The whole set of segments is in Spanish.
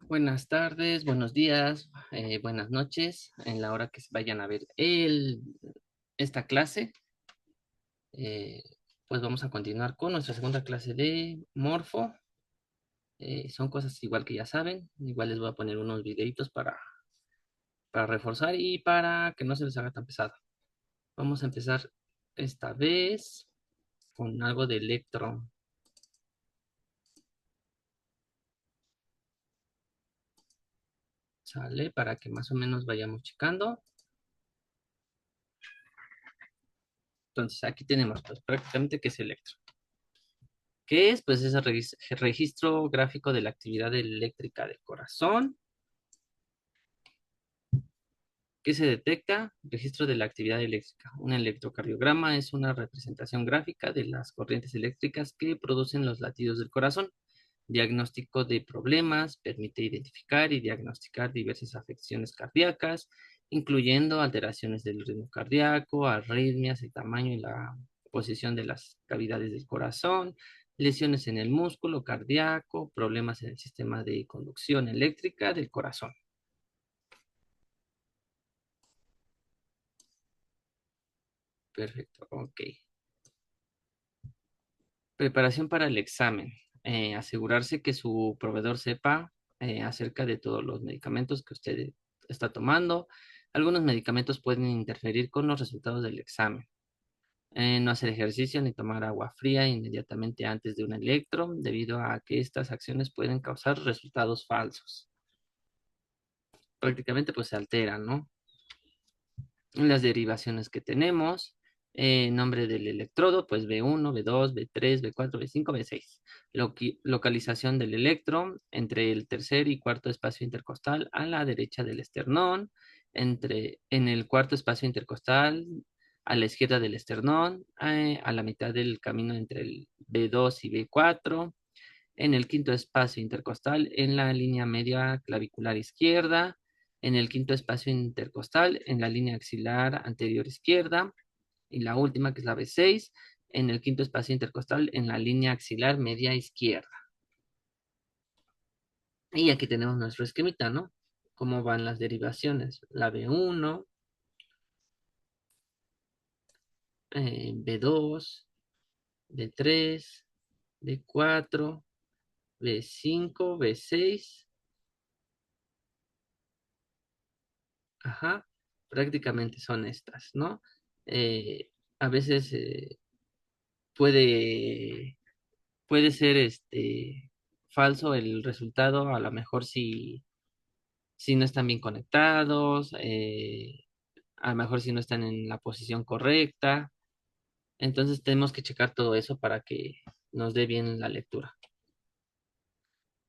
Buenas tardes, buenos días, buenas noches, en la hora que se vayan a ver esta clase. eh, pues vamos a continuar con nuestra segunda clase de Morfo. Son cosas igual que ya saben, igual les voy a poner unos videitos para reforzar y para que no se les haga tan pesado. Vamos a empezar esta vez con algo de electro, ¿sale? Para que más o menos vayamos checando. Entonces aquí tenemos pues prácticamente qué es electro. ¿Qué es? Pues es el registro gráfico de la actividad eléctrica del corazón. ¿Qué se detecta? Registro de la actividad eléctrica. Un electrocardiograma es una representación gráfica de las corrientes eléctricas que producen los latidos del corazón. Diagnóstico de problemas, permite identificar y diagnosticar diversas afecciones cardíacas, incluyendo alteraciones del ritmo cardíaco, arritmias, el tamaño y la posición de las cavidades del corazón, lesiones en el músculo cardíaco, problemas en el sistema de conducción eléctrica del corazón. Perfecto, ok. Preparación para el examen. Asegurarse que su proveedor sepa acerca de todos los medicamentos que usted está tomando. Algunos medicamentos pueden interferir con los resultados del examen. No hacer ejercicio ni tomar agua fría inmediatamente antes de un electro, debido a que estas acciones pueden causar resultados falsos. Prácticamente pues se alteran, ¿no? Las derivaciones que tenemos, nombre del electrodo, pues B1, B2, B3, B4, B5, B6. Localización del electrón entre el tercer y cuarto espacio intercostal a la derecha del esternón, en el cuarto espacio intercostal a la izquierda del esternón, a la mitad del camino entre el B2 y B4, en el quinto espacio intercostal, en la línea media clavicular izquierda, en el quinto espacio intercostal, en la línea axilar anterior izquierda, y la última, que es la B6, en el quinto espacio intercostal, en la línea axilar media izquierda. Y aquí tenemos nuestro esquemita, ¿no? Cómo van las derivaciones. La B1, B2, B3, B4, B5, B6. Ajá, prácticamente son estas, ¿no? A veces puede, puede ser falso el resultado, a lo mejor si no están bien conectados, a lo mejor si no están en la posición correcta. Entonces tenemos que checar todo eso para que nos dé bien la lectura.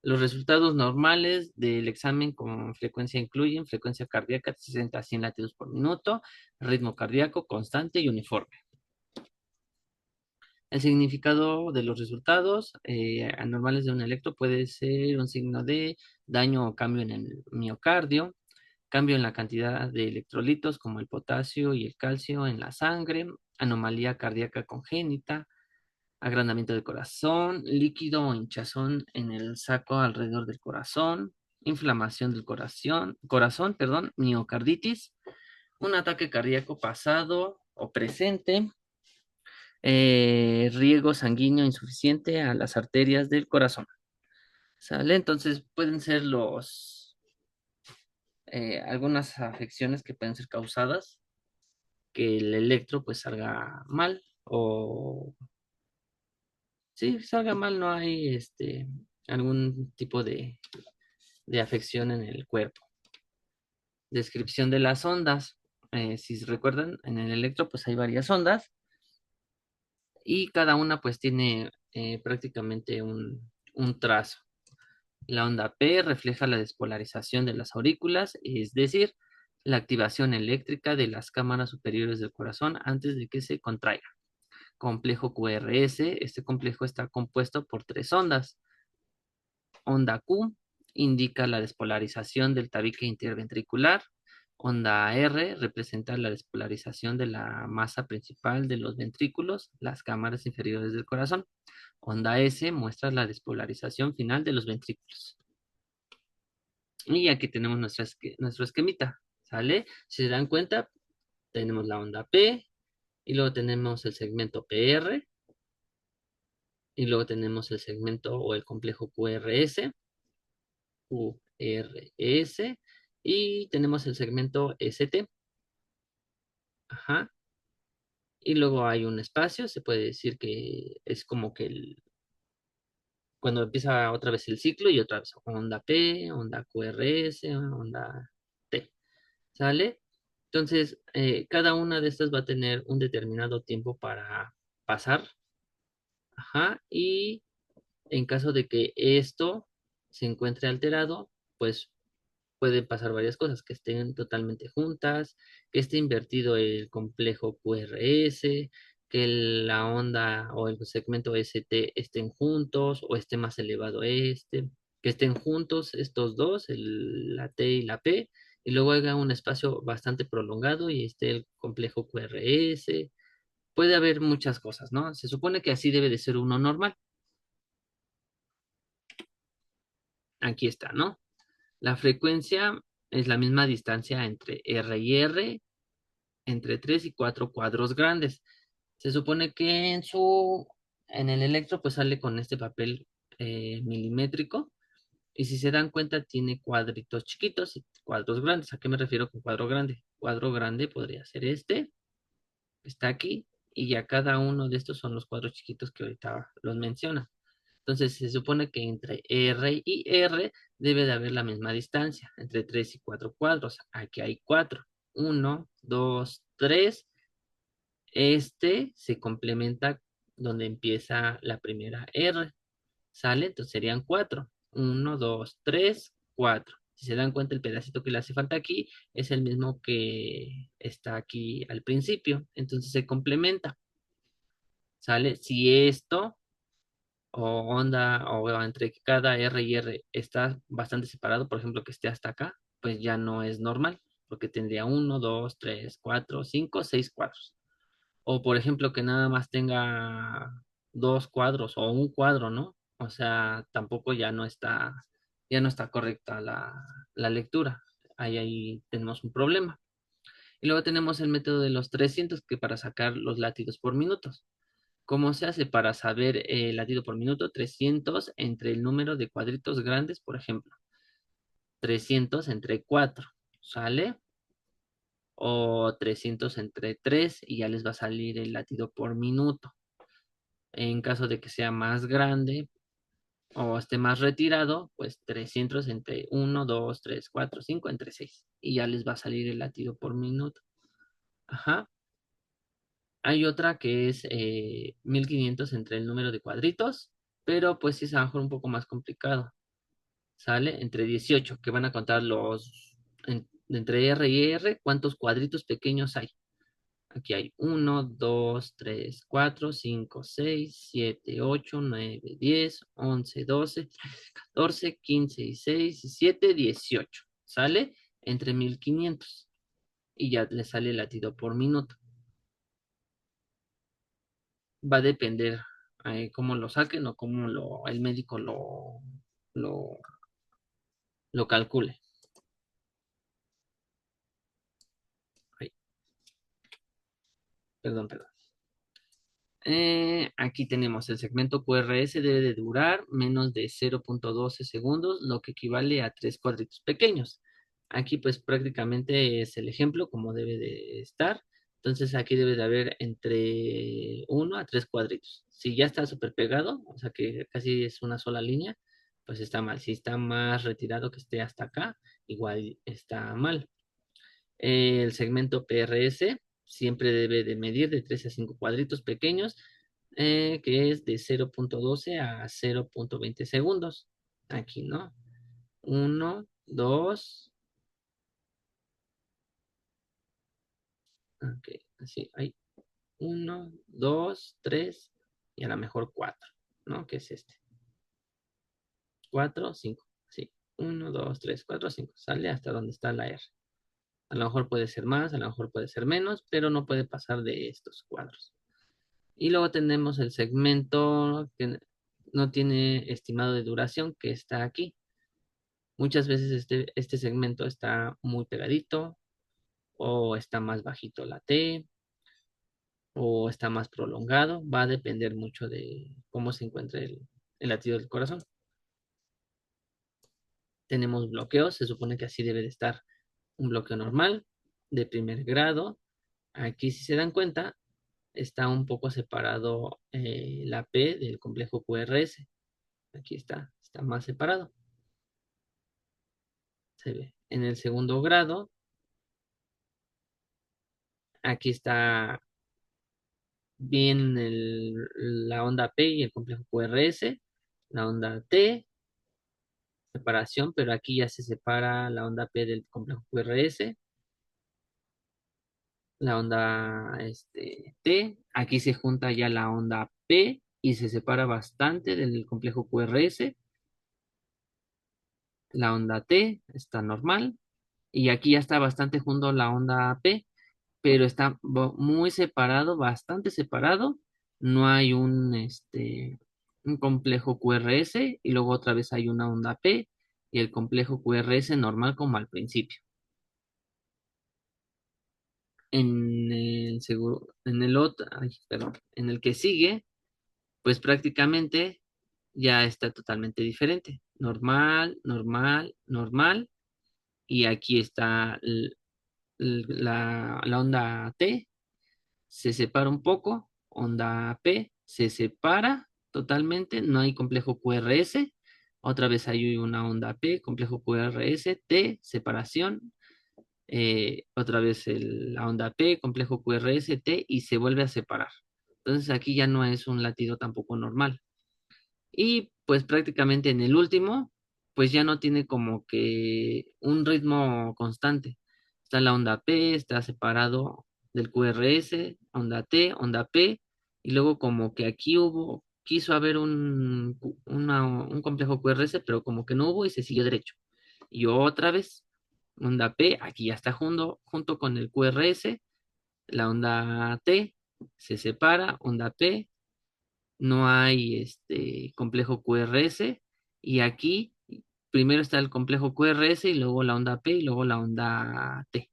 Los resultados normales del examen con frecuencia incluyen frecuencia cardíaca de 60 a 100 latidos por minuto, ritmo cardíaco constante y uniforme. El significado de los resultados anormales de un electro puede ser un signo de daño o cambio en el miocardio, cambio en la cantidad de electrolitos como el potasio y el calcio en la sangre, anomalía cardíaca congénita, agrandamiento del corazón, líquido o hinchazón en el saco alrededor del corazón, inflamación del corazón, miocarditis, un ataque cardíaco pasado o presente, riego sanguíneo insuficiente a las arterias del corazón. ¿Sale? Entonces pueden ser algunas afecciones que pueden ser causadas que el electro pues salga mal o sí, salga mal, no hay algún tipo de afección en el cuerpo. Descripción de las ondas. Si recuerdan, en el electro pues hay varias ondas y cada una pues tiene prácticamente un trazo. La onda P refleja la despolarización de las aurículas, es decir, la activación eléctrica de las cámaras superiores del corazón antes de que se contraiga. Complejo QRS, este complejo está compuesto por tres ondas. Onda Q indica la despolarización del tabique interventricular. Onda R representa la despolarización de la masa principal de los ventrículos, las cámaras inferiores del corazón. Onda S muestra la despolarización final de los ventrículos. Y aquí tenemos nuestro esquemita, ¿sale? Si se dan cuenta, tenemos la onda P, y luego tenemos el segmento PR, y luego tenemos el segmento o el complejo QRS, y tenemos el segmento ST, ajá, y luego hay un espacio, se puede decir que es como que cuando empieza otra vez el ciclo y otra vez onda P, onda QRS, onda T, ¿sale? Entonces, cada una de estas va a tener un determinado tiempo para pasar, ajá, y en caso de que esto se encuentre alterado, pues pueden pasar varias cosas, que estén totalmente juntas, que esté invertido el complejo QRS, que la onda o el segmento ST estén juntos o esté más elevado este, que estén juntos estos dos, la T y la P, y luego haga un espacio bastante prolongado y esté el complejo QRS. Puede haber muchas cosas, ¿no? Se supone que así debe de ser uno normal. Aquí está, ¿no? La frecuencia es la misma distancia entre R y R, entre 3 y 4 cuadros grandes. Se supone que en el electro pues sale con este papel milimétrico y si se dan cuenta tiene cuadritos chiquitos y cuadros grandes. ¿A qué me refiero con cuadro grande? Cuadro grande podría ser este, que está aquí, y ya cada uno de estos son los cuadros chiquitos que ahorita los menciona. Entonces se supone que entre R y R debe de haber la misma distancia, entre 3 y 4 cuadros. Aquí hay 4. Uno, 2, 3. Este se complementa donde empieza la primera R. ¿Sale? Entonces serían 4. Uno, 2, 3, 4. Si se dan cuenta, el pedacito que le hace falta aquí es el mismo que está aquí al principio. Entonces se complementa. ¿Sale? Si esto o onda o entre cada R y R está bastante separado, por ejemplo, que esté hasta acá, pues ya no es normal, porque tendría uno, 2, 3, 4, 5, 6 cuadros. O por ejemplo, que nada más tenga dos cuadros o un cuadro, ¿no? O sea, tampoco ya no está correcta la lectura. Ahí tenemos un problema. Y luego tenemos el método de los 300 que para sacar los latidos por minutos. ¿Cómo se hace para saber el latido por minuto? 300 entre el número de cuadritos grandes, por ejemplo. 300 entre 4, ¿sale? O 300 entre 3 y ya les va a salir el latido por minuto. En caso de que sea más grande o esté más retirado, pues 300 entre 1, 2, 3, 4, 5 entre 6 y ya les va a salir el latido por minuto. Ajá. Hay otra que es 1500 entre el número de cuadritos, pero pues sí es a lo mejor un poco más complicado. ¿Sale? Entre 18 que van a contar entre R y R, ¿cuántos cuadritos pequeños hay? Aquí hay 1, 2, 3, 4, 5, 6, 7, 8, 9, 10, 11, 12, 14, 15, 16, 17, 18. ¿Sale? Entre 1500 y ya le sale el latido por minuto. Va a depender cómo lo saquen o cómo el médico lo, lo calcule. Ay, perdón, perdón. Aquí tenemos el segmento QRS debe de durar menos de 0,12 segundos, lo que equivale a tres cuadritos pequeños. Aquí pues prácticamente es el ejemplo como debe de estar. Entonces aquí debe de haber entre uno a 3 cuadritos. Si ya está súper pegado, o sea que casi es una sola línea, pues está mal. Si está más retirado que esté hasta acá, igual está mal. El segmento PRS siempre debe de medir de 3 a 5 cuadritos pequeños, que es de 0,12 a 0,20 segundos. Aquí, ¿no? Uno, dos, ok, así, hay uno, dos, tres, y a lo mejor cuatro, ¿no? Que es este. Cuatro, cinco, sí. Uno, dos, tres, cuatro, cinco. Sale hasta donde está la R. A lo mejor puede ser más, a lo mejor puede ser menos, pero no puede pasar de estos cuadros. Y luego tenemos el segmento que no tiene estimado de duración, que está aquí. Muchas veces este segmento está muy pegadito o está más bajito la T o está más prolongado. Va a depender mucho de cómo se encuentre el latido del corazón. Tenemos bloqueos, se supone que así debe de estar un bloqueo normal de primer grado. Aquí, si se dan cuenta, está un poco separado la P del complejo QRS. Aquí está más separado. Se ve. En el segundo grado, aquí está bien la onda P y el complejo QRS, la onda T, separación, pero aquí ya se separa la onda P del complejo QRS, la onda T, aquí se junta ya la onda P y se separa bastante del complejo QRS, la onda T está normal y aquí ya está bastante junto la onda P, pero está muy separado, bastante separado. No hay un complejo QRS y luego otra vez hay una onda P y el complejo QRS normal como al principio. En el otro, ay, perdón, en el que sigue, pues prácticamente ya está totalmente diferente. Normal, normal, normal. Y aquí está la onda T se separa un poco, onda P se separa totalmente, no hay complejo QRS, otra vez hay una onda P, complejo QRS, T, separación, otra vez la onda P, complejo QRS, T y se vuelve a separar. Entonces aquí ya no es un latido tampoco normal. Y pues prácticamente en el último, pues ya no tiene como que un ritmo constante. Está la onda P, está separado del QRS, onda T, onda P, y luego como que aquí quiso haber un complejo QRS, pero como que no hubo y se siguió derecho. Y otra vez, onda P, aquí ya está junto con el QRS, la onda T se separa, onda P, no hay complejo QRS y aquí primero está el complejo QRS y luego la onda P y luego la onda T.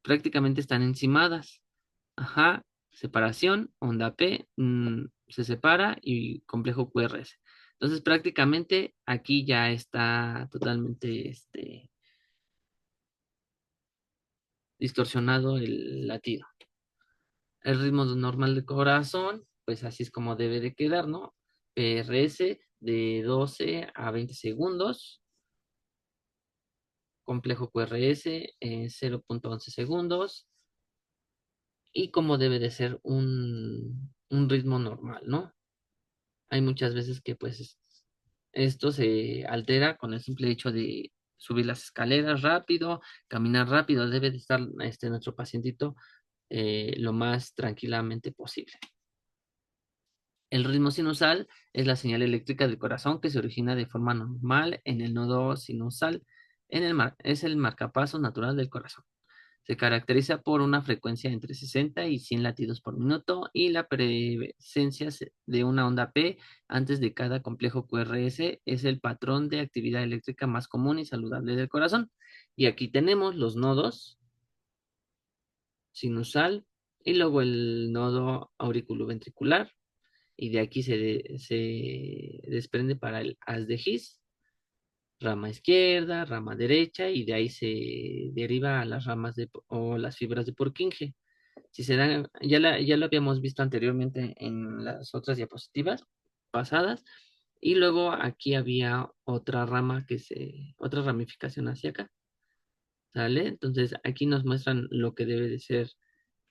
Prácticamente están encimadas. Ajá, separación, onda P, se separa y complejo QRS. Entonces prácticamente aquí ya está totalmente distorsionado el latido. El ritmo normal del corazón, pues así es como debe de quedar, ¿no? PRS de 12 a 20 segundos, complejo QRS 0.11 segundos y como debe de ser un ritmo normal, ¿no? Hay muchas veces que pues esto se altera con el simple hecho de subir las escaleras rápido, caminar rápido, debe de estar nuestro pacientito lo más tranquilamente posible. El ritmo sinusal es la señal eléctrica del corazón que se origina de forma normal en el nodo sinusal. Es el marcapasos natural del corazón. Se caracteriza por una frecuencia entre 60 y 100 latidos por minuto y la presencia de una onda P antes de cada complejo QRS es el patrón de actividad eléctrica más común y saludable del corazón. Y aquí tenemos los nodos sinusal y luego el nodo auriculoventricular y de aquí se desprende para el haz de His, rama izquierda, rama derecha, y de ahí se deriva a las ramas o las fibras de Purkinje. Si se dan, ya lo habíamos visto anteriormente en las otras diapositivas pasadas, y luego aquí había otra otra ramificación hacia acá, ¿sale? Entonces aquí nos muestran lo que debe de ser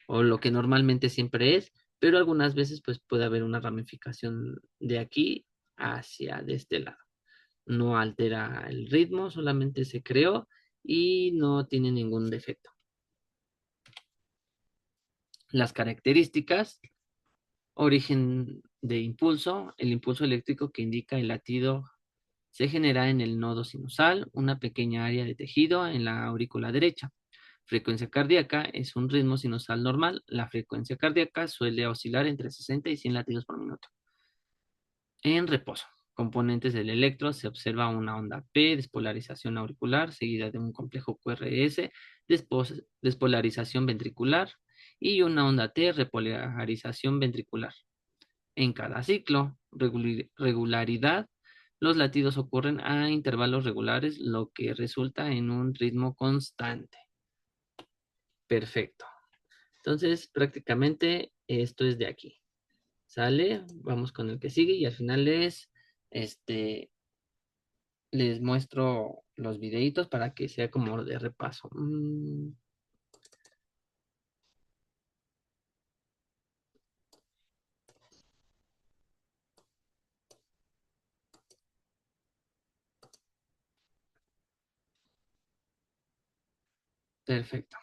o lo que normalmente siempre es, pero algunas veces pues puede haber una ramificación de aquí hacia de este lado. No altera el ritmo, solamente se creó y no tiene ningún defecto. Las características, origen de impulso, el impulso eléctrico que indica el latido se genera en el nodo sinusal, una pequeña área de tejido en la aurícula derecha. Frecuencia cardíaca es un ritmo sinusal normal. La frecuencia cardíaca suele oscilar entre 60 y 100 latidos por minuto. En reposo. componentes del electro se observa una onda P, despolarización auricular, seguida de un complejo QRS, despolarización ventricular y una onda T, repolarización ventricular. En cada ciclo, regularidad, los latidos ocurren a intervalos regulares, lo que resulta en un ritmo constante. Perfecto. Entonces, prácticamente esto es de aquí. ¿Sale? Vamos con el que sigue y al final este, les muestro los videitos para que sea como de repaso. Perfecto.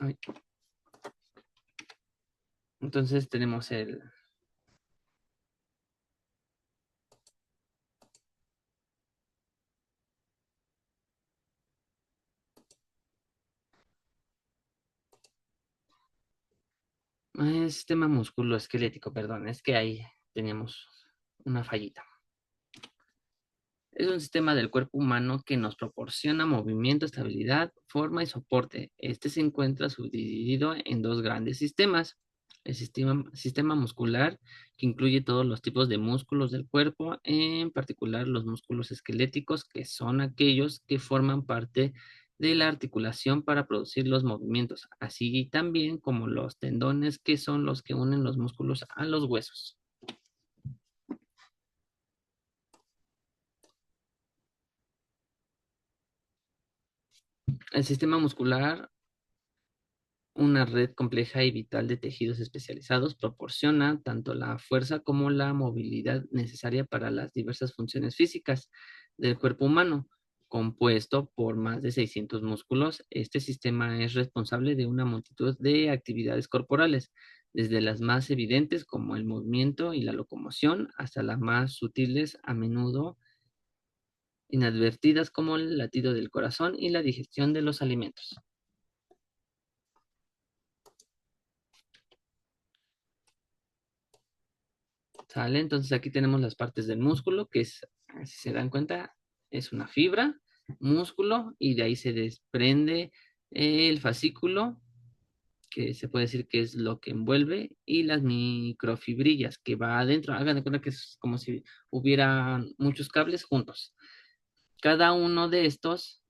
Ay, entonces tenemos el sistema musculoesquelético, perdón, es que ahí tenemos una fallita. Es un sistema del cuerpo humano que nos proporciona movimiento, estabilidad, forma y soporte. Este se encuentra subdividido en dos grandes sistemas. El sistema muscular, que incluye todos los tipos de músculos del cuerpo, en particular los músculos esqueléticos, que son aquellos que forman parte de la articulación para producir los movimientos, así también como los tendones, que son los que unen los músculos a los huesos. El sistema muscular, una red compleja y vital de tejidos especializados, proporciona tanto la fuerza como la movilidad necesaria para las diversas funciones físicas del cuerpo humano. Compuesto por más de 600 músculos, este sistema es responsable de una multitud de actividades corporales, desde las más evidentes como el movimiento y la locomoción, hasta las más sutiles, a menudo inadvertidas, como el latido del corazón y la digestión de los alimentos. ¿Sale? Entonces aquí tenemos las partes del músculo, que es, si se dan cuenta, es una fibra, músculo, y de ahí se desprende el fascículo, que se puede decir que es lo que envuelve, y las microfibrillas que va adentro. Hagan de cuenta que es como si hubiera muchos cables juntos. Cada uno de estos,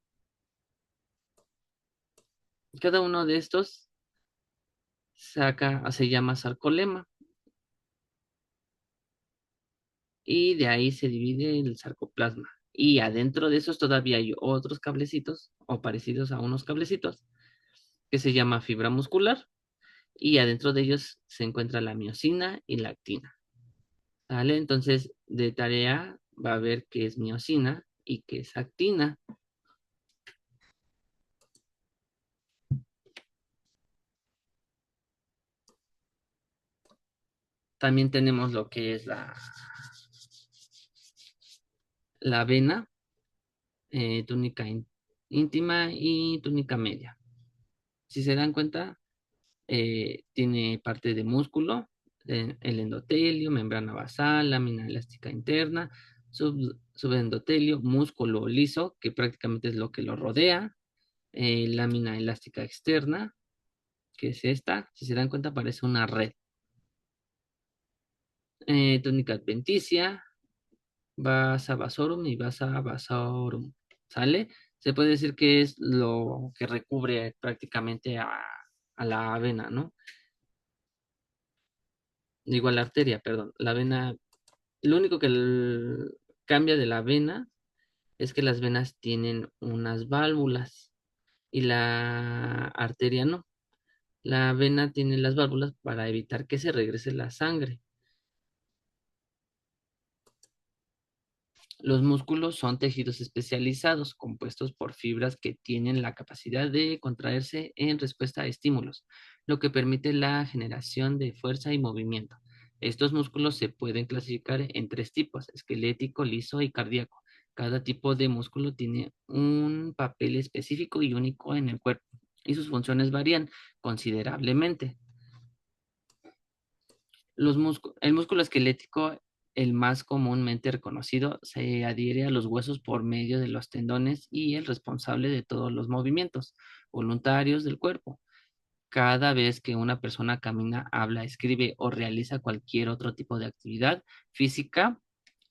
cada uno de estos se llama sarcolema, y de ahí se divide el sarcoplasma. Y adentro de esos todavía hay otros cablecitos o parecidos a unos cablecitos que se llama fibra muscular y adentro de ellos se encuentra la miosina y la actina. ¿Vale? Entonces, de tarea va a ver qué es miosina y qué es actina. También tenemos lo que es la vena, túnica íntima y túnica media. Si se dan cuenta, tiene parte de músculo, el endotelio, membrana basal, lámina elástica interna, subendotelio, músculo liso, que prácticamente es lo que lo rodea, lámina elástica externa, que es esta, si se dan cuenta parece una red. Túnica adventicia, vasa vasorum y vasa vasorum, ¿sale? Se puede decir que es lo que recubre prácticamente a la vena, ¿no? Igual la arteria, perdón. La vena, lo único que cambia de la vena es que las venas tienen unas válvulas y la arteria no. La vena tiene las válvulas para evitar que se regrese la sangre. Los músculos son tejidos especializados compuestos por fibras que tienen la capacidad de contraerse en respuesta a estímulos, lo que permite la generación de fuerza y movimiento. Estos músculos se pueden clasificar en tres tipos: esquelético, liso y cardíaco. Cada tipo de músculo tiene un papel específico y único en el cuerpo, y sus funciones varían considerablemente. El músculo esquelético, el más comúnmente reconocido, se adhiere a los huesos por medio de los tendones y el responsable de todos los movimientos voluntarios del cuerpo. Cada vez que una persona camina, habla, escribe o realiza cualquier otro tipo de actividad física,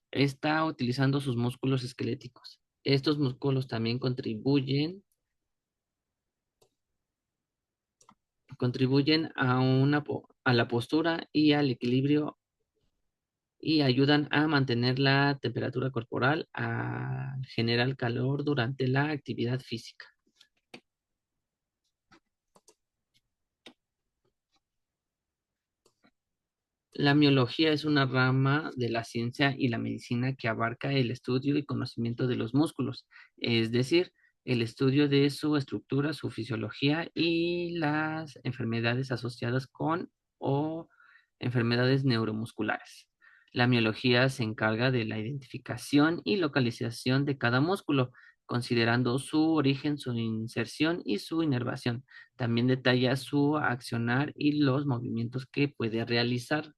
está utilizando sus músculos esqueléticos. Estos músculos también contribuyen a a la postura y al equilibrio y ayudan a mantener la temperatura corporal, a generar calor durante la actividad física. La miología es una rama de la ciencia y la medicina que abarca el estudio y conocimiento de los músculos, es decir, el estudio de su estructura, su fisiología y las enfermedades asociadas con o enfermedades neuromusculares. La miología se encarga de la identificación y localización de cada músculo, considerando su origen, su inserción y su inervación. También detalla su accionar y los movimientos que puede realizar.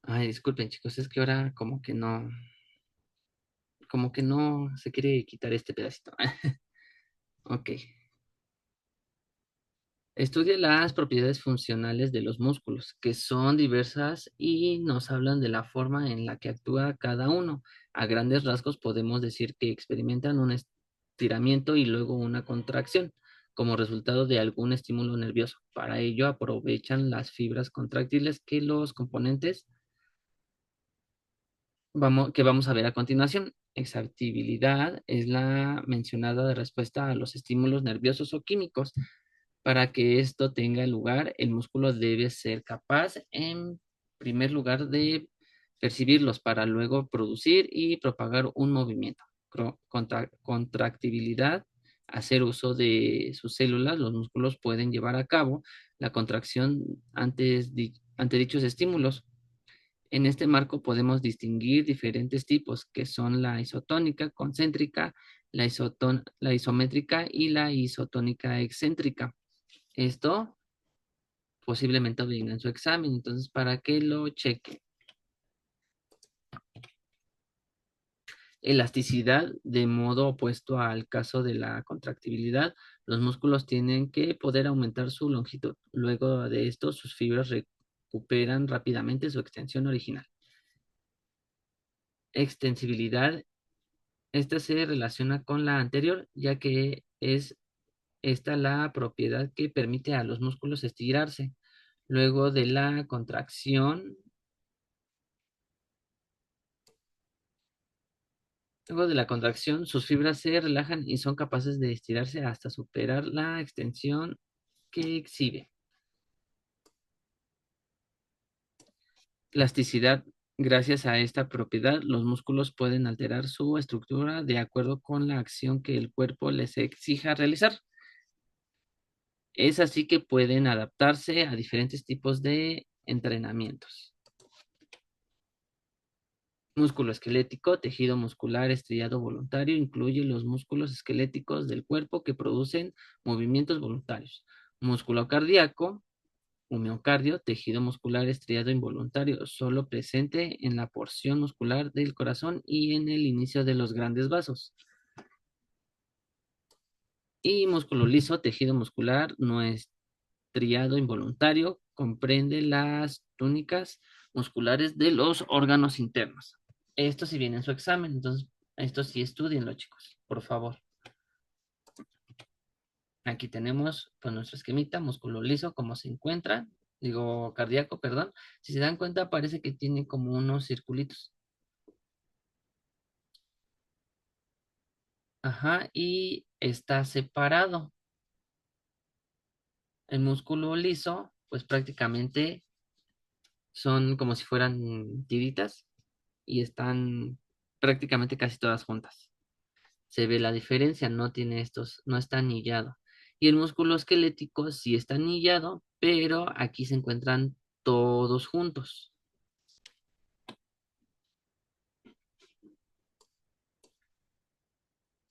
Ay, disculpen, chicos, es que ahora como que no se quiere quitar este pedacito. Ok. Estudia las propiedades funcionales de los músculos, que son diversas y nos hablan de la forma en la que actúa cada uno. A grandes rasgos podemos decir que experimentan un estiramiento y luego una contracción como resultado de algún estímulo nervioso. Para ello aprovechan las fibras contráctiles que los componentes que vamos a ver a continuación. Exaptabilidad es la mencionada de respuesta a los estímulos nerviosos o químicos. Para que esto tenga lugar, el músculo debe ser capaz, en primer lugar, de percibirlos para luego producir y propagar un movimiento. Contractibilidad, hacer uso de sus células, los músculos pueden llevar a cabo la contracción ante dichos estímulos. En este marco podemos distinguir diferentes tipos, que son la isotónica concéntrica, la isométrica y la isotónica excéntrica. Esto posiblemente venga en su examen, entonces para que lo cheque. Elasticidad, de modo opuesto al caso de la contractibilidad, los músculos tienen que poder aumentar su longitud. Luego de esto, sus fibras recuperan rápidamente su extensión original. Extensibilidad. Esta se relaciona con la anterior, ya que es esta la propiedad que permite a los músculos estirarse. Luego de la contracción, luego de la contracción, sus fibras se relajan y son capaces de estirarse hasta superar la extensión que exhibe. Plasticidad. Gracias a esta propiedad, los músculos pueden alterar su estructura de acuerdo con la acción que el cuerpo les exija realizar. Es así que pueden adaptarse a diferentes tipos de entrenamientos. Músculo esquelético, tejido muscular estriado voluntario, incluye los músculos esqueléticos del cuerpo que producen movimientos voluntarios. Músculo cardíaco, un miocardio, tejido muscular estriado involuntario, solo presente en la porción muscular del corazón y en el inicio de los grandes vasos. Y músculo liso, tejido muscular no estriado involuntario, comprende las túnicas musculares de los órganos internos. Esto sí viene en su examen, entonces esto sí estudienlo, chicos, por favor. Aquí tenemos pues nuestro esquemita, músculo liso, cómo se encuentra, digo cardíaco, perdón. Si se dan cuenta, parece que tiene como unos circulitos. Ajá, y está separado. El músculo liso, pues prácticamente son como si fueran tiritas y están prácticamente casi todas juntas. Se ve la diferencia, no tiene estos, no está anillado. Y el músculo esquelético sí está anillado, pero aquí se encuentran todos juntos.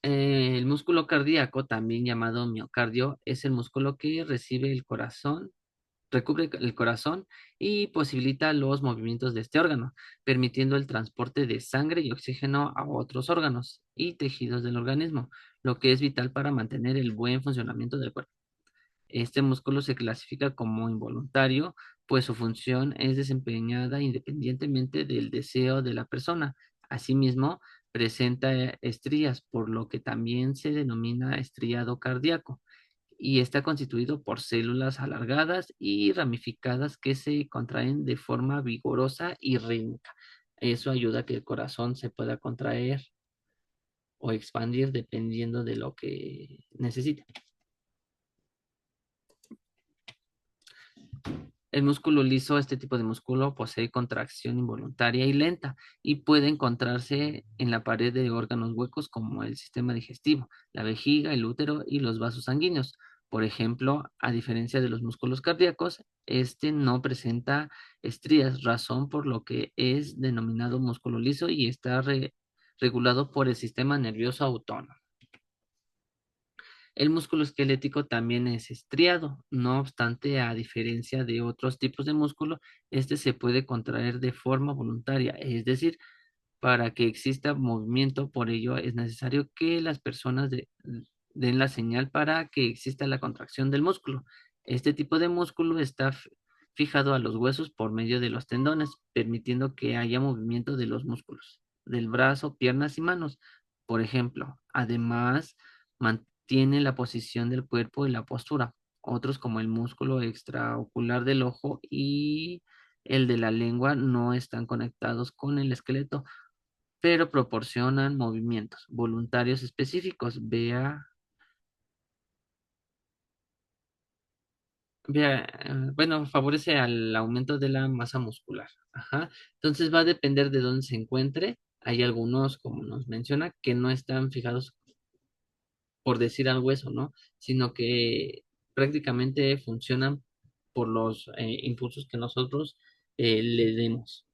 El músculo cardíaco, también llamado miocardio, es el músculo que recibe el corazón, recubre el corazón y posibilita los movimientos de este órgano, permitiendo el transporte de sangre y oxígeno a otros órganos y tejidos del organismo, lo que es vital para mantener el buen funcionamiento del cuerpo. Este músculo se clasifica como involuntario, pues su función es desempeñada independientemente del deseo de la persona. Asimismo, presenta estrías, por lo que también se denomina estriado cardíaco, y está constituido por células alargadas y ramificadas que se contraen de forma vigorosa y rítmica. Eso ayuda a que el corazón se pueda contraer o expandir dependiendo de lo que necesite. El músculo liso, este tipo de músculo, posee contracción involuntaria y lenta y puede encontrarse en la pared de órganos huecos como el sistema digestivo, la vejiga, el útero y los vasos sanguíneos. Por ejemplo, a diferencia de los músculos cardíacos, este no presenta estrías, razón por lo que es denominado músculo liso y está regulado por el sistema nervioso autónomo. El músculo esquelético también es estriado, no obstante, a diferencia de otros tipos de músculo, este se puede contraer de forma voluntaria, es decir, para que exista movimiento, por ello es necesario que las personas den la señal para que exista la contracción del músculo. Este tipo de músculo está fijado a los huesos por medio de los tendones, permitiendo que haya movimiento de los músculos del brazo, piernas y manos. Por ejemplo, además, mantiene la posición del cuerpo y la postura. Otros como el músculo extraocular del ojo y el de la lengua no están conectados con el esqueleto, pero proporcionan movimientos voluntarios específicos. Bueno, favorece al aumento de la masa muscular. Ajá. Entonces va a depender de dónde se encuentre. Hay algunos, como nos menciona, que no están fijados por decir al hueso, ¿no? Sino que prácticamente funcionan por los impulsos que nosotros le demos.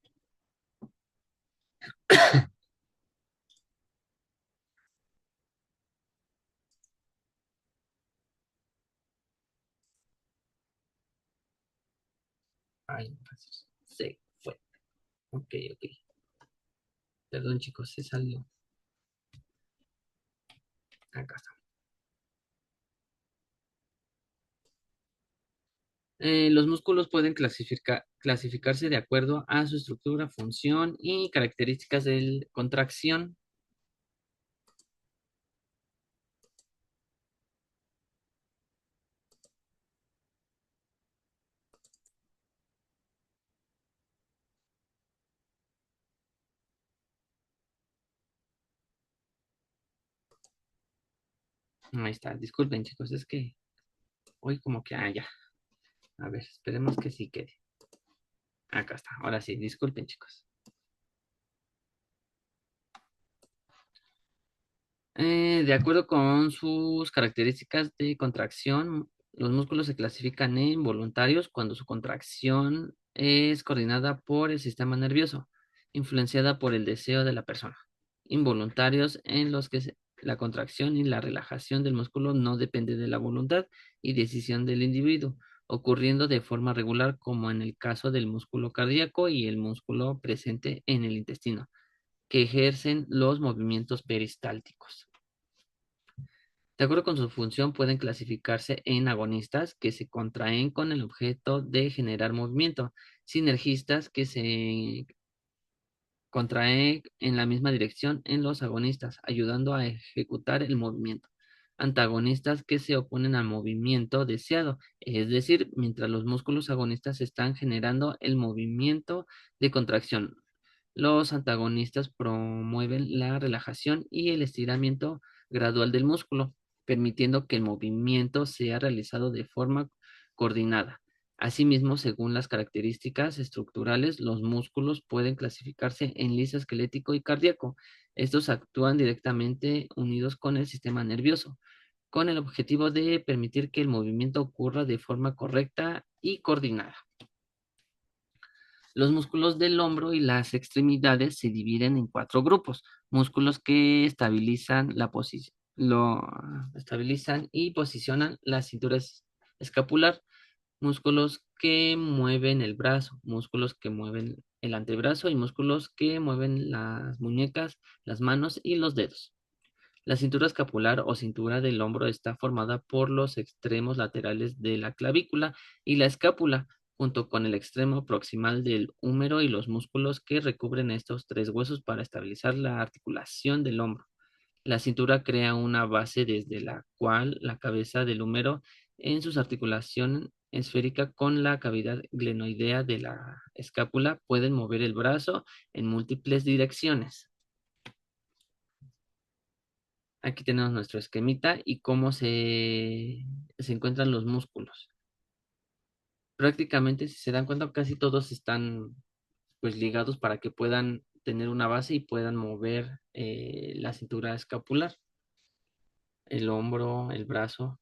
Ay, se fue. Ok, ok. Perdón, chicos, se salió. Acá está. Los músculos pueden clasificarse de acuerdo a su estructura, función y características de contracción. Ahí está. Disculpen, chicos, es que hoy como que, ya. A ver, esperemos que sí quede. Acá está. Ahora sí, disculpen, chicos. De acuerdo con sus características de contracción, los músculos se clasifican en voluntarios cuando su contracción es coordinada por el sistema nervioso, influenciada por el deseo de la persona. Involuntarios en los que la contracción y la relajación del músculo no depende de la voluntad y decisión del individuo, ocurriendo de forma regular como en el caso del músculo cardíaco y el músculo presente en el intestino, que ejercen los movimientos peristálticos. De acuerdo con su función, pueden clasificarse en agonistas que se contraen con el objeto de generar movimiento, sinergistas que se contraen en la misma dirección en los agonistas, ayudando a ejecutar el movimiento. Antagonistas que se oponen al movimiento deseado, es decir, mientras los músculos agonistas están generando el movimiento de contracción. Los antagonistas promueven la relajación y el estiramiento gradual del músculo, permitiendo que el movimiento sea realizado de forma coordinada. Asimismo, según las características estructurales, los músculos pueden clasificarse en liso, esquelético y cardíaco. Estos actúan directamente unidos con el sistema nervioso. con el objetivo de permitir que el movimiento ocurra de forma correcta y coordinada. Los músculos del hombro y las extremidades se dividen en cuatro grupos. Músculos que estabilizan lo estabilizan y posicionan la cintura escapular. Músculos que mueven el brazo, músculos que mueven el antebrazo y músculos que mueven las muñecas, las manos y los dedos. La cintura escapular o cintura del hombro está formada por los extremos laterales de la clavícula y la escápula, junto con el extremo proximal del húmero y los músculos que recubren estos tres huesos para estabilizar la articulación del hombro. La cintura crea una base desde la cual la cabeza del húmero en su articulación esférica con la cavidad glenoidea de la escápula pueden mover el brazo en múltiples direcciones. Aquí tenemos nuestro esquemita y cómo se encuentran los músculos. Prácticamente, si se dan cuenta, casi todos están pues ligados para que puedan tener una base y puedan mover la cintura escapular, el hombro, el brazo.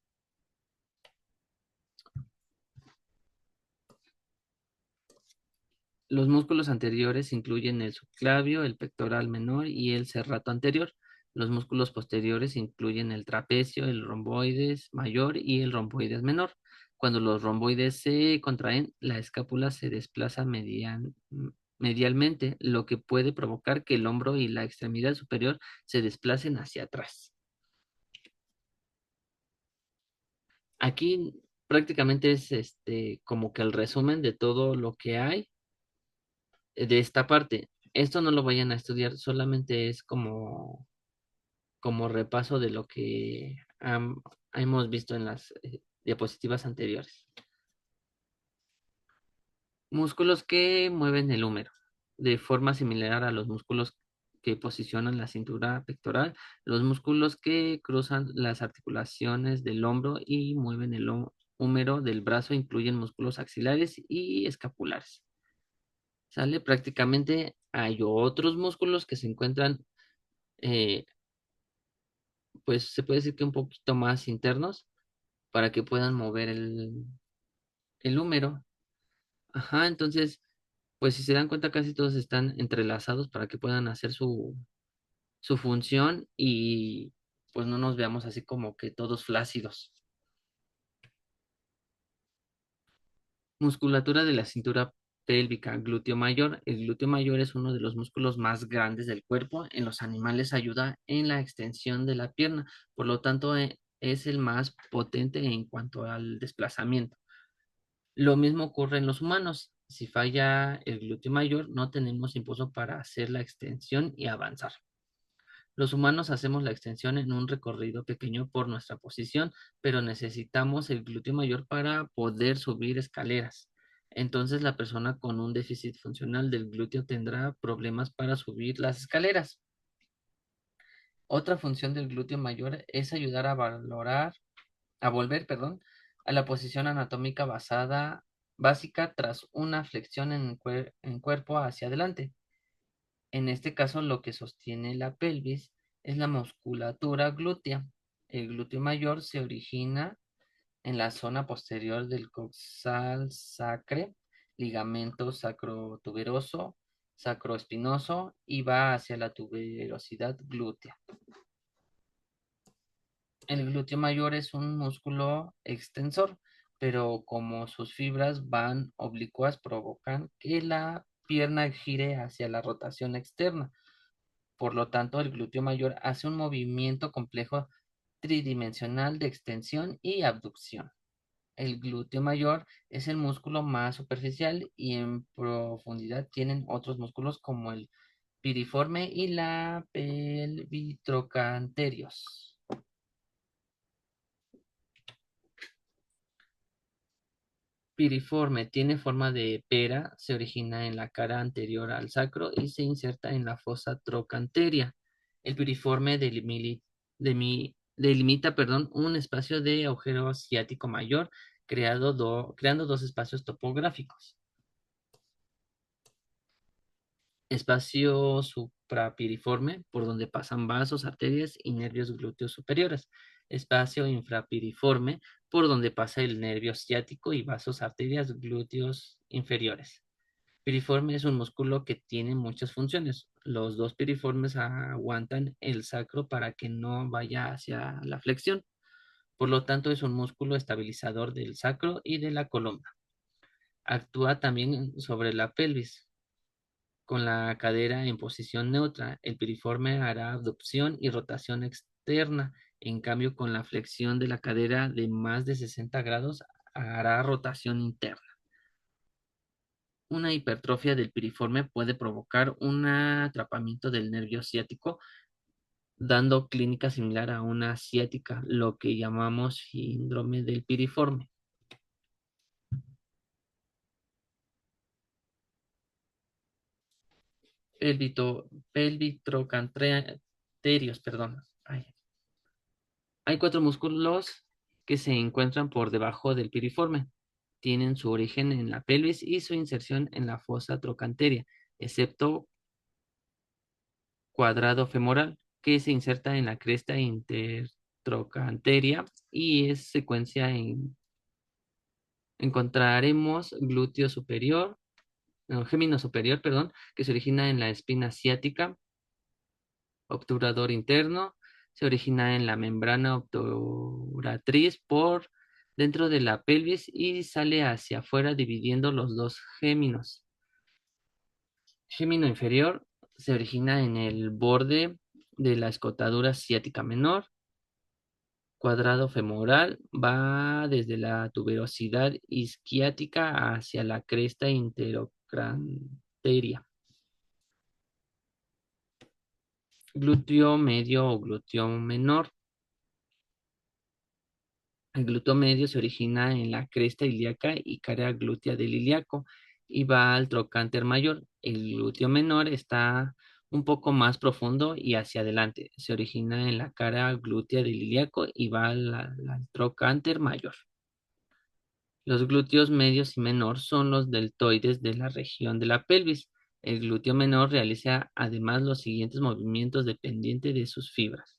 Los músculos anteriores incluyen el subclavio, el pectoral menor y el serrato anterior. Los músculos posteriores incluyen el trapecio, el romboides mayor y el romboides menor. Cuando los romboides se contraen, la escápula se desplaza medialmente, lo que puede provocar que el hombro y la extremidad superior se desplacen hacia atrás. Aquí prácticamente es como que el resumen de todo lo que hay de esta parte. Esto no lo vayan a estudiar, solamente es como repaso de lo que hemos visto en las diapositivas anteriores. Músculos que mueven el húmero. De forma similar a los músculos que posicionan la cintura pectoral, los músculos que cruzan las articulaciones del hombro y mueven el húmero del brazo incluyen músculos axilares y escapulares. ¿Sale? Prácticamente hay otros músculos que se encuentran, eh, pues se puede decir que un poquito más internos para que puedan mover el húmero. Ajá, entonces, pues si se dan cuenta, casi todos están entrelazados para que puedan hacer su función y pues no nos veamos así como que todos flácidos. Musculatura de la cintura pélvica, glúteo mayor. El glúteo mayor es uno de los músculos más grandes del cuerpo. En los animales ayuda en la extensión de la pierna, por lo tanto es el más potente en cuanto al desplazamiento. Lo mismo ocurre en los humanos. Si falla el glúteo mayor, no tenemos impulso para hacer la extensión y avanzar. Los humanos hacemos la extensión en un recorrido pequeño por nuestra posición, pero necesitamos el glúteo mayor para poder subir escaleras. Entonces, la persona con un déficit funcional del glúteo tendrá problemas para subir las escaleras. Otra función del glúteo mayor es ayudar a volver, perdón, a la posición anatómica básica tras una flexión en cuerpo hacia adelante. En este caso, lo que sostiene la pelvis es la musculatura glútea. El glúteo mayor se origina en la zona posterior del coxal sacre, ligamento sacrotuberoso, sacroespinoso y va hacia la tuberosidad glútea. El glúteo mayor es un músculo extensor, pero como sus fibras van oblicuas, provocan que la pierna gire hacia la rotación externa. Por lo tanto, el glúteo mayor hace un movimiento complejo tridimensional de extensión y abducción. El glúteo mayor es el músculo más superficial y en profundidad tienen otros músculos como el piriforme y la pelvitrocanterios. Piriforme tiene forma de pera, se origina en la cara anterior al sacro y se inserta en la fosa trocanteria. El piriforme delimita, perdón, un espacio de agujero ciático mayor, creando dos espacios topográficos. Espacio suprapiriforme, por donde pasan vasos, arterias y nervios glúteos superiores. espacio infrapiriforme por donde pasa el nervio ciático y vasos arterias glúteos inferiores. Piriforme es un músculo que tiene muchas funciones. Los dos piriformes aguantan el sacro para que no vaya hacia la flexión. Por lo tanto, es un músculo estabilizador del sacro y de la columna. Actúa también sobre la pelvis. Con la cadera en posición neutra, el piriforme hará abducción y rotación externa. En cambio, con la flexión de la cadera de más de 60 grados, hará rotación interna. Una hipertrofia del piriforme puede provocar un atrapamiento del nervio ciático, dando clínica similar a una ciática, lo que llamamos síndrome del piriforme. Pelvitrocanterios, perdón. Hay cuatro músculos que se encuentran por debajo del piriforme. Tienen su origen en la pelvis y su inserción en la fosa trocanteria, excepto cuadrado femoral, que se inserta en la cresta intertrocanteria y es secuencia encontraremos glúteo superior, no, gémino superior, perdón, que se origina en la espina ciática, obturador interno, se origina en la membrana obturatriz por dentro de la pelvis y sale hacia afuera dividiendo los dos géminos. Gémino inferior se origina en el borde de la escotadura ciática menor. Cuadrado femoral va desde la tuberosidad isquiática hacia la cresta interocranteria. Glúteo medio o glúteo menor. El glúteo medio se origina en la cresta ilíaca y cara glútea del ilíaco y va al trocánter mayor. El glúteo menor está un poco más profundo y hacia adelante. Se origina en la cara glútea del ilíaco y va al trocánter mayor. Los glúteos medios y menor son los deltoides de la región de la pelvis. El glúteo menor realiza además los siguientes movimientos dependientes de sus fibras: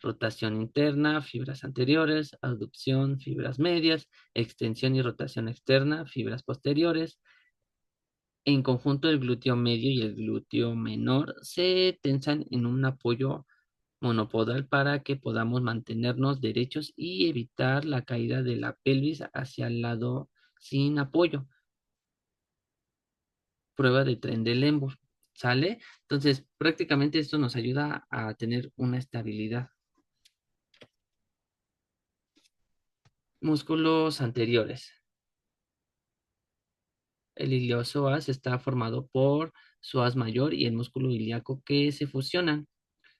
rotación interna, fibras anteriores; abducción, fibras medias; extensión y rotación externa, fibras posteriores. En conjunto, el glúteo medio y el glúteo menor se tensan en un apoyo monopodal para que podamos mantenernos derechos y evitar la caída de la pelvis hacia el lado sin apoyo. Prueba de Trendelenburg. ¿Sale? Entonces, prácticamente esto nos ayuda a tener una estabilidad. Músculos anteriores. El iliopsoas está formado por psoas mayor y el músculo ilíaco que se fusionan.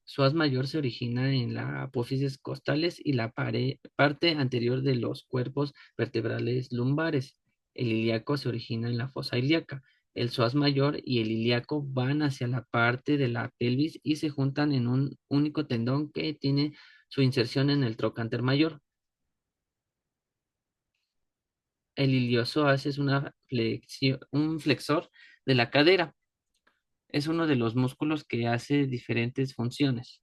Psoas mayor se origina en la apófisis costales y la parte anterior de los cuerpos vertebrales lumbares. El ilíaco se origina en la fosa ilíaca. El psoas mayor y el ilíaco van hacia la parte de la pelvis y se juntan en un único tendón que tiene su inserción en el trocánter mayor. El iliopsoas es un flexor de la cadera. Es uno de los músculos que hace diferentes funciones.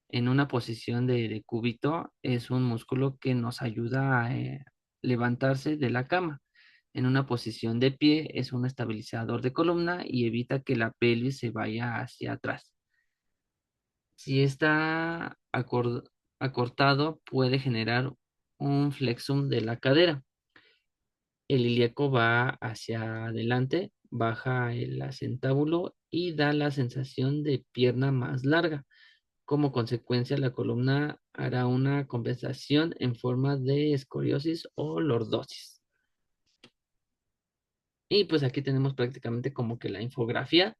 En una posición de cúbito es un músculo que nos ayuda a levantarse de la cama. En una posición de pie es un estabilizador de columna y evita que la pelvis se vaya hacia atrás. Si está acortado, puede generar un flexum de la cadera. El ilíaco va hacia adelante, baja el acentábulo y da la sensación de pierna más larga. Como consecuencia, la columna hará una compensación en forma de escoliosis o lordosis. Y pues aquí tenemos prácticamente como que la infografía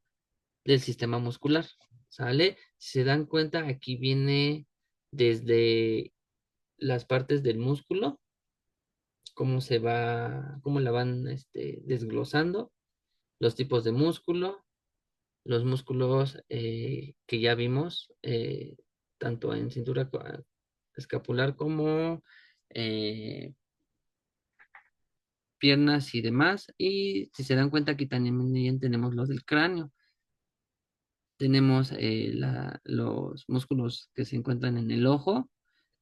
del sistema muscular. ¿Sale? Si se dan cuenta, aquí viene desde las partes del músculo, cómo la van desglosando, los tipos de músculo, los músculos que ya vimos, tanto en cintura escapular como eh, piernas y demás. Y si se dan cuenta, aquí también tenemos los del cráneo. Tenemos los músculos que se encuentran en el ojo,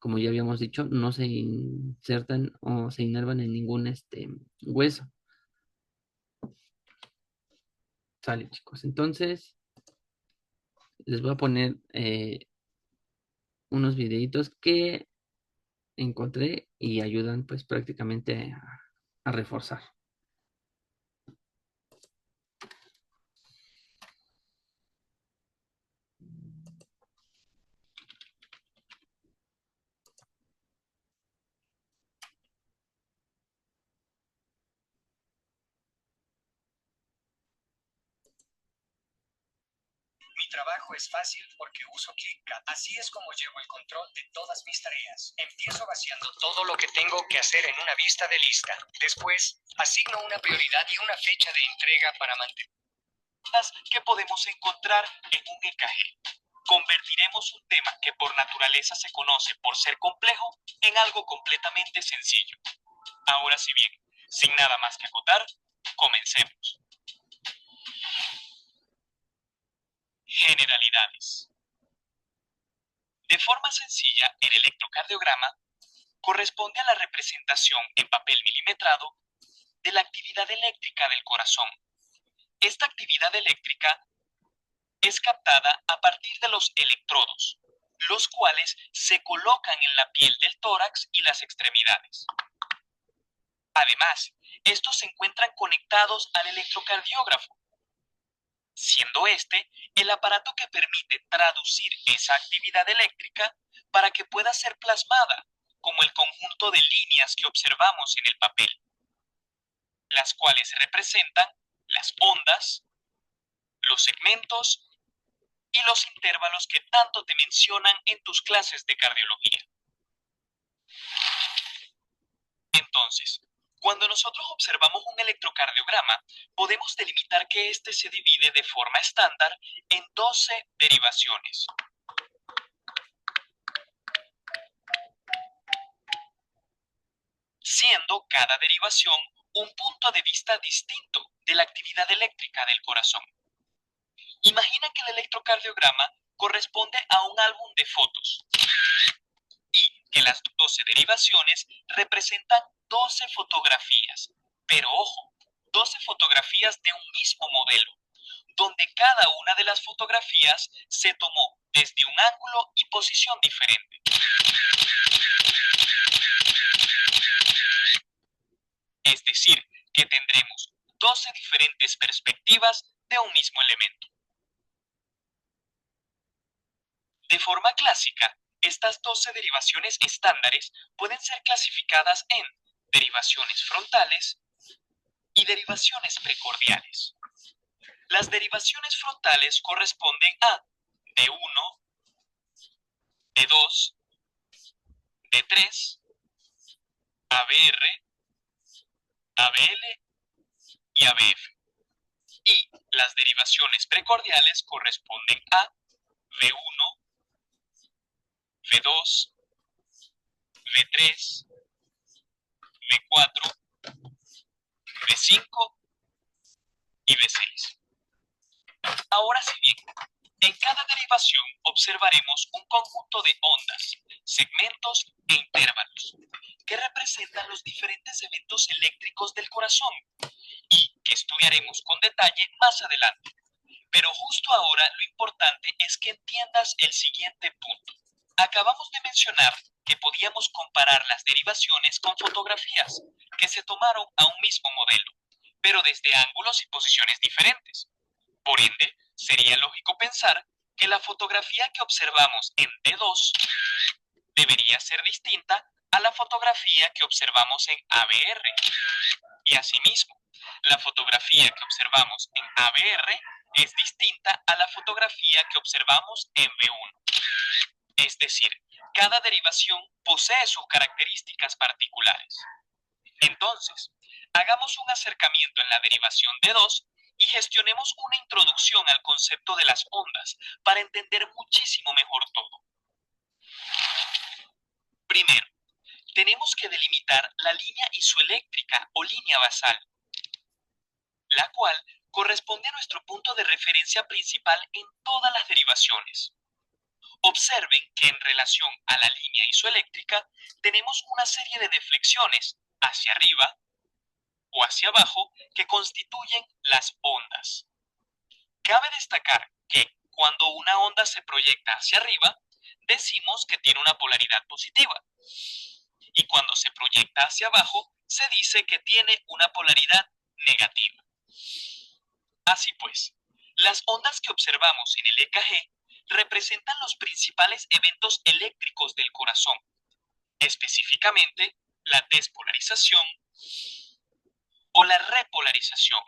como ya habíamos dicho, no se insertan o se inervan en ningún hueso. Sale, chicos. Entonces, les voy a poner unos videitos que encontré y ayudan pues prácticamente a reforzar. Mi trabajo es fácil porque uso KitKat. Así es como llevo el control de todas mis tareas. Empiezo vaciando todo lo que tengo que hacer en una vista de lista. Después, asigno una prioridad y una fecha de entrega para mantenerlas que podemos encontrar en un encaje. Convertiremos un tema que por naturaleza se conoce por ser complejo en algo completamente sencillo. Ahora, si bien, sin nada más que acotar, comencemos. Generalidades. De forma sencilla, el electrocardiograma corresponde a la representación en papel milimetrado de la actividad eléctrica del corazón. Esta actividad eléctrica es captada a partir de los electrodos, los cuales se colocan en la piel del tórax y las extremidades. Además, estos se encuentran conectados al electrocardiógrafo, siendo este el aparato que permite traducir esa actividad eléctrica para que pueda ser plasmada como el conjunto de líneas que observamos en el papel, las cuales representan las ondas, los segmentos y los intervalos que tanto te mencionan en tus clases de cardiología. Entonces, cuando nosotros observamos un electrocardiograma, podemos delimitar que éste se divide de forma estándar en 12 derivaciones. Siendo cada derivación un punto de vista distinto de la actividad eléctrica del corazón. Imagina que el electrocardiograma corresponde a un álbum de fotos y que las 12 derivaciones representan 12 fotografías, pero ojo, 12 fotografías de un mismo modelo, donde cada una de las fotografías se tomó desde un ángulo y posición diferente. Es decir, que tendremos 12 diferentes perspectivas de un mismo elemento. De forma clásica, estas 12 derivaciones estándares pueden ser clasificadas en derivaciones frontales y derivaciones precordiales. Las derivaciones frontales corresponden a D1, D2, D3, ABR, ABL y ABF. Y las derivaciones precordiales corresponden a V1, V2, V3, V4, V5 y V6. Ahora sí bien, en cada derivación observaremos un conjunto de ondas, segmentos e intervalos, que representan los diferentes eventos eléctricos del corazón y que estudiaremos con detalle más adelante. Pero justo ahora lo importante es que entiendas el siguiente punto. Acabamos de mencionar que podíamos comparar las derivaciones con fotografías que se tomaron a un mismo modelo, pero desde ángulos y posiciones diferentes. Por ende, sería lógico pensar que la fotografía que observamos en D2 debería ser distinta a la fotografía que observamos en ABR. Y asimismo, la fotografía que observamos en ABR es distinta a la fotografía que observamos en B1. Es decir, cada derivación posee sus características particulares. Entonces, hagamos un acercamiento en la derivación D2 y gestionemos una introducción al concepto de las ondas para entender muchísimo mejor todo. Primero, tenemos que delimitar la línea isoeléctrica o línea basal, la cual corresponde a nuestro punto de referencia principal en todas las derivaciones. Observen que en relación a la línea isoeléctrica tenemos una serie de deflexiones hacia arriba o hacia abajo que constituyen las ondas. Cabe destacar que cuando una onda se proyecta hacia arriba, decimos que tiene una polaridad positiva. Y cuando se proyecta hacia abajo, se dice que tiene una polaridad negativa. Así pues, las ondas que observamos en el EKG representan los principales eventos eléctricos del corazón, específicamente la despolarización o la repolarización,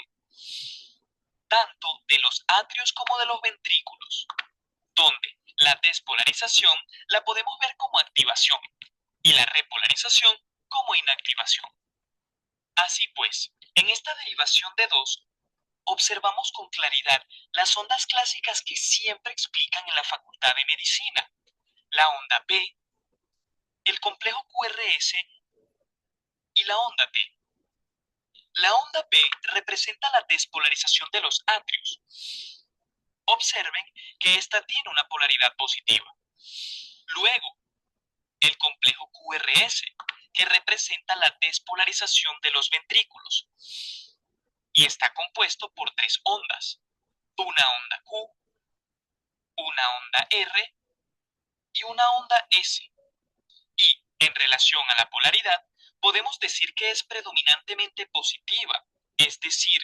tanto de los atrios como de los ventrículos, donde la despolarización la podemos ver como activación y la repolarización como inactivación. Así pues, en esta derivación de dos, observamos con claridad las ondas clásicas que siempre explican en la Facultad de Medicina: la onda P, el complejo QRS y la onda T. La onda P representa la despolarización de los atrios. Observen que esta tiene una polaridad positiva. Luego, el complejo QRS, que representa la despolarización de los ventrículos, y está compuesto por tres ondas: una onda Q, una onda R y una onda S. Y en relación a la polaridad, podemos decir que es predominantemente positiva, es decir,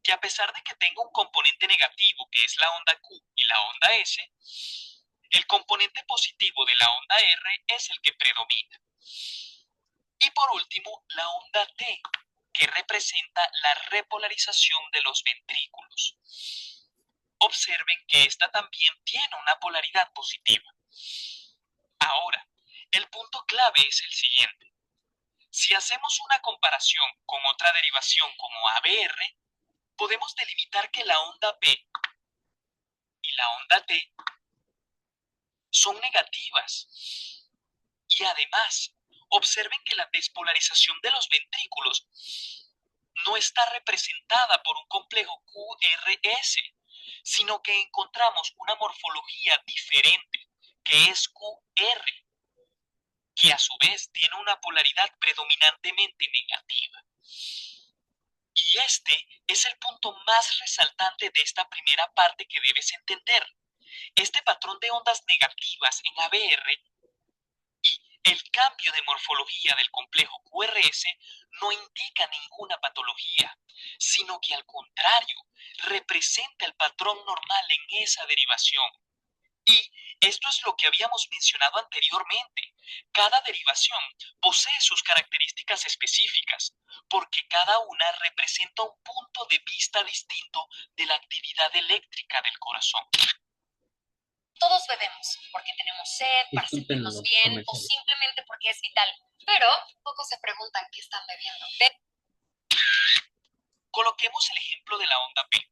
que a pesar de que tenga un componente negativo, que es la onda Q y la onda S, el componente positivo de la onda R es el que predomina. Y por último, la onda T, que representa la repolarización de los ventrículos. Observen que esta también tiene una polaridad positiva. Ahora, el punto clave es el siguiente. Si hacemos una comparación con otra derivación como ABR, podemos delimitar que la onda P y la onda T son negativas. Y además, observen que la despolarización de los ventrículos no está representada por un complejo QRS, sino que encontramos una morfología diferente, que es QR, que a su vez tiene una polaridad predominantemente negativa. Y este es el punto más resaltante de esta primera parte que debes entender. Este patrón de ondas negativas en ABR y el cambio de morfología del complejo QRS no indica ninguna patología, sino que al contrario, representa el patrón normal en esa derivación. Y esto es lo que habíamos mencionado anteriormente. Cada derivación posee sus características específicas, porque cada una representa un punto de vista distinto de la actividad eléctrica del corazón. Todos bebemos porque tenemos sed, para Disculpen sentirnos los bien o comerciales. simplemente porque es vital. Pero pocos se preguntan qué están bebiendo. Coloquemos el ejemplo de la onda P.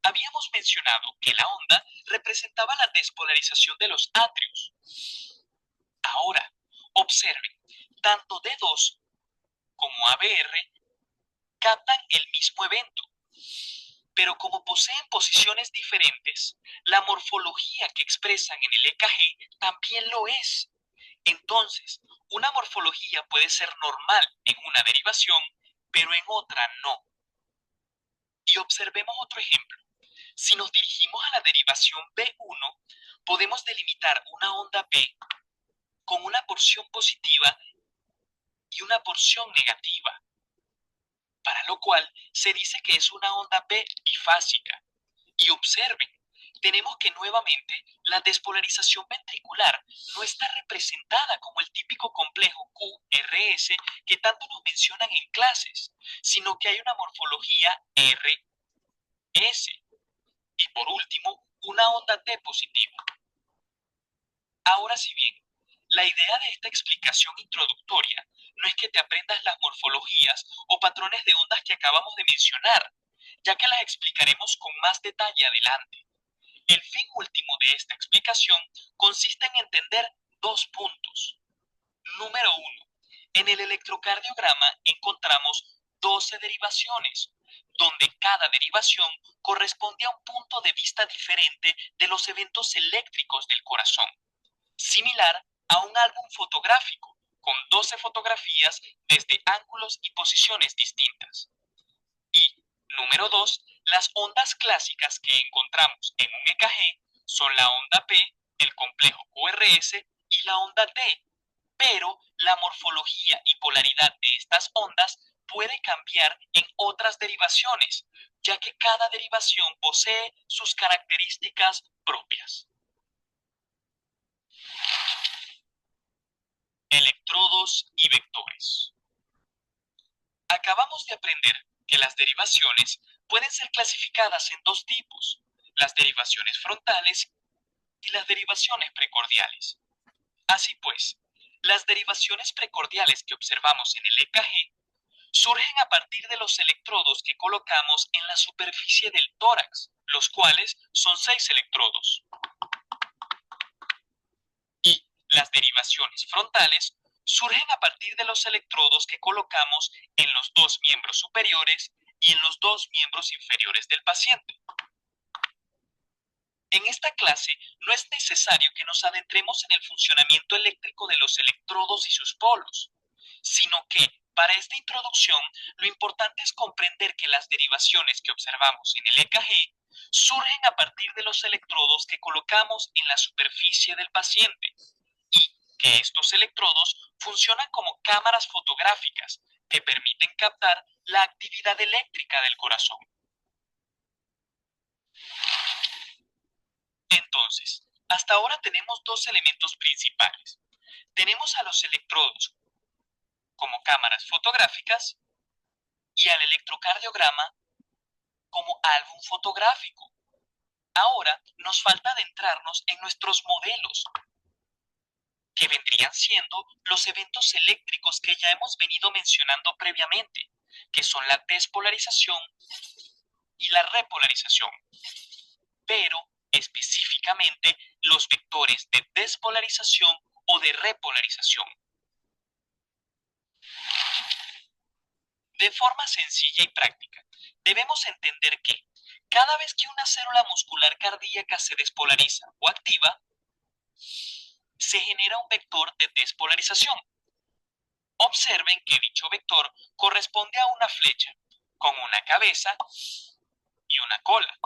Habíamos mencionado que la onda representaba la despolarización de los atrios. Ahora, observen, tanto D2 como ABR captan el mismo evento, pero como poseen posiciones diferentes, la morfología que expresan en el EKG también lo es. Entonces, una morfología puede ser normal en una derivación, pero en otra no. Y observemos otro ejemplo. Si nos dirigimos a la derivación B1, podemos delimitar una onda P con una porción positiva y una porción negativa, para lo cual se dice que es una onda P bifásica. Y observen, tenemos que nuevamente la despolarización ventricular no está representada como el típico complejo QRS que tanto nos mencionan en clases, sino que hay una morfología RS. Y por último, una onda T positiva. Ahora si bien, la idea de esta explicación introductoria no es que te aprendas las morfologías o patrones de ondas que acabamos de mencionar, ya que las explicaremos con más detalle adelante. El fin último de esta explicación consiste en entender dos puntos. Número 1. En el electrocardiograma encontramos 12 derivaciones, donde cada derivación corresponde a un punto de vista diferente de los eventos eléctricos del corazón. similar a un álbum fotográfico con 12 fotografías desde ángulos y posiciones distintas. Y, número 2, las ondas clásicas que encontramos en un EKG son la onda P, el complejo QRS y la onda T, pero la morfología y polaridad de estas ondas puede cambiar en otras derivaciones, ya que cada derivación posee sus características propias. Electrodos y vectores. Acabamos de aprender que las derivaciones pueden ser clasificadas en dos tipos, las derivaciones frontales y las derivaciones precordiales. Así pues, las derivaciones precordiales que observamos en el EKG surgen a partir de los electrodos que colocamos en la superficie del tórax, los cuales son 6 electrodos. Y las derivaciones frontales surgen a partir de los electrodos que colocamos en los 2 miembros superiores y en los 2 miembros inferiores del paciente. En esta clase no es necesario que nos adentremos en el funcionamiento eléctrico de los electrodos y sus polos, sino que, para esta introducción, lo importante es comprender que las derivaciones que observamos en el EKG surgen a partir de los electrodos que colocamos en la superficie del paciente y que estos electrodos funcionan como cámaras fotográficas que permiten captar la actividad eléctrica del corazón. Entonces, hasta ahora tenemos dos elementos principales. Tenemos a los electrodos como cámaras fotográficas y al electrocardiograma como álbum fotográfico. Ahora nos falta adentrarnos en nuestros modelos, que vendrían siendo los eventos eléctricos que ya hemos venido mencionando previamente, que son la despolarización y la repolarización, pero específicamente los vectores de despolarización o de repolarización. De forma sencilla y práctica, debemos entender que cada vez que una célula muscular cardíaca se despolariza o activa, se genera un vector de despolarización. Observen que dicho vector corresponde a una flecha con una cabeza y una cola,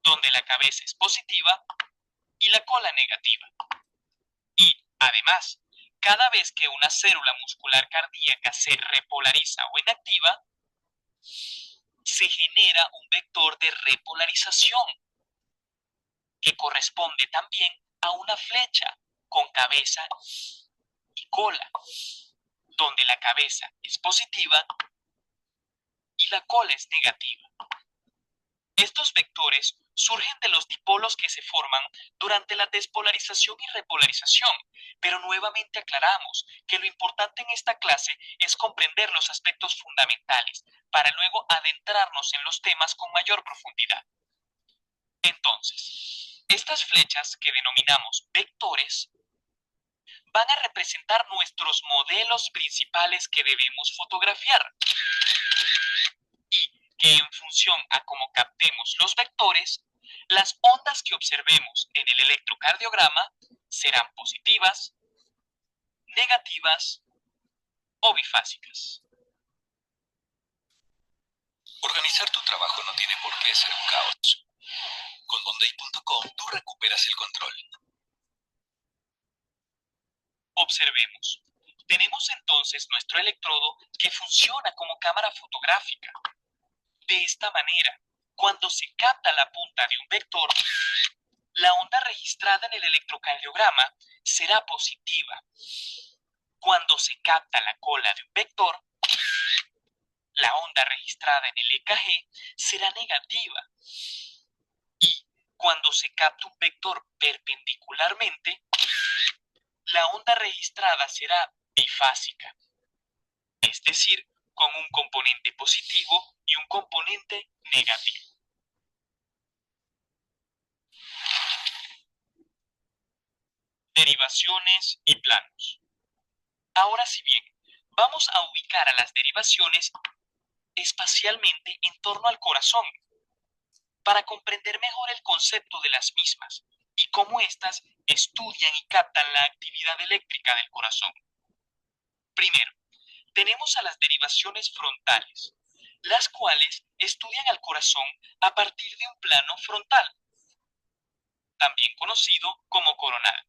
donde la cabeza es positiva y la cola negativa. Y, además, cada vez que una célula muscular cardíaca se repolariza o inactiva, se genera un vector de repolarización, que corresponde también a una flecha con cabeza y cola, donde la cabeza es positiva y la cola es negativa. Estos vectores surgen de los dipolos que se forman durante la despolarización y repolarización, pero nuevamente aclaramos que lo importante en esta clase es comprender los aspectos fundamentales para luego adentrarnos en los temas con mayor profundidad. Entonces, estas flechas que denominamos vectores van a representar nuestros modelos principales que debemos fotografiar y que en función a cómo captemos los vectores, las ondas que observemos en el electrocardiograma serán positivas, negativas o bifásicas. Organizar tu trabajo no tiene por qué ser un caos. Con monday.com tú recuperas el control. Observemos. Tenemos entonces nuestro electrodo que funciona como cámara fotográfica. De esta manera, cuando se capta la punta de un vector, la onda registrada en el electrocardiograma será positiva. Cuando se capta la cola de un vector, la onda registrada en el EKG será negativa. Y cuando se capta un vector perpendicularmente, la onda registrada será bifásica, es decir, con un componente positivo y un componente negativo. Derivaciones y planos. Ahora si bien, vamos a ubicar a las derivaciones espacialmente en torno al corazón, para comprender mejor el concepto de las mismas y cómo éstas estudian y captan la actividad eléctrica del corazón. Primero, tenemos a las derivaciones frontales, las cuales estudian al corazón a partir de un plano frontal, también conocido como coronal.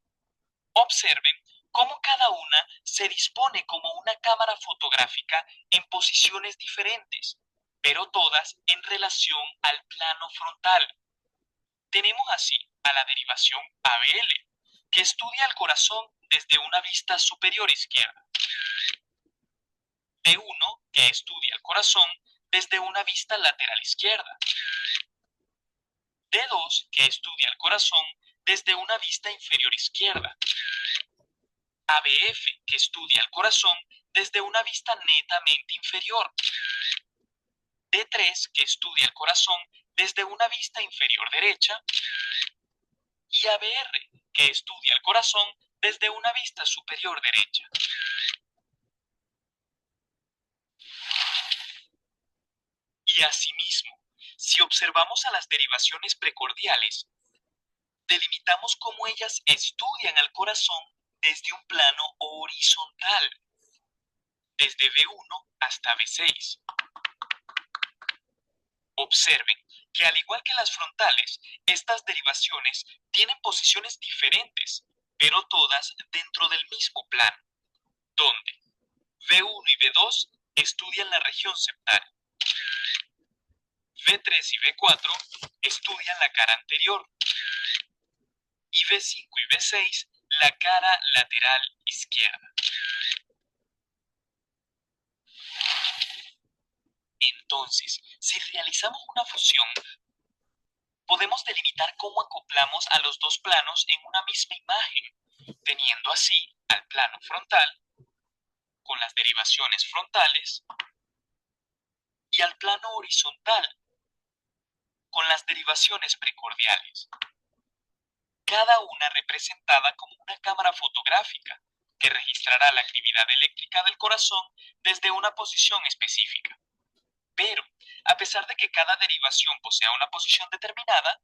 Observen cómo cada una se dispone como una cámara fotográfica en posiciones diferentes, pero todas en relación al plano frontal. Tenemos así a la derivación ABL, que estudia el corazón desde una vista superior izquierda. D1, que estudia el corazón desde una vista lateral izquierda. D2, que estudia el corazón desde una vista inferior izquierda. ABF, que estudia el corazón desde una vista netamente inferior. D3, que estudia el corazón desde una vista inferior derecha. Y ABR, que estudia el corazón desde una vista superior derecha. Y asimismo, si observamos a las derivaciones precordiales, delimitamos cómo ellas estudian al corazón desde un plano horizontal, desde B1 hasta B6. Observen que al igual que las frontales, estas derivaciones tienen posiciones diferentes, pero todas dentro del mismo plano, donde B1 y B2 estudian la región septal, B3 y B4 estudian la cara anterior, y B5 y B6 la cara lateral izquierda. Entonces, si realizamos una fusión, podemos delimitar cómo acoplamos a los dos planos en una misma imagen, teniendo así al plano frontal con las derivaciones frontales y al plano horizontal con las derivaciones precordiales, cada una representada como una cámara fotográfica que registrará la actividad eléctrica del corazón desde una posición específica. Pero, a pesar de que cada derivación posea una posición determinada,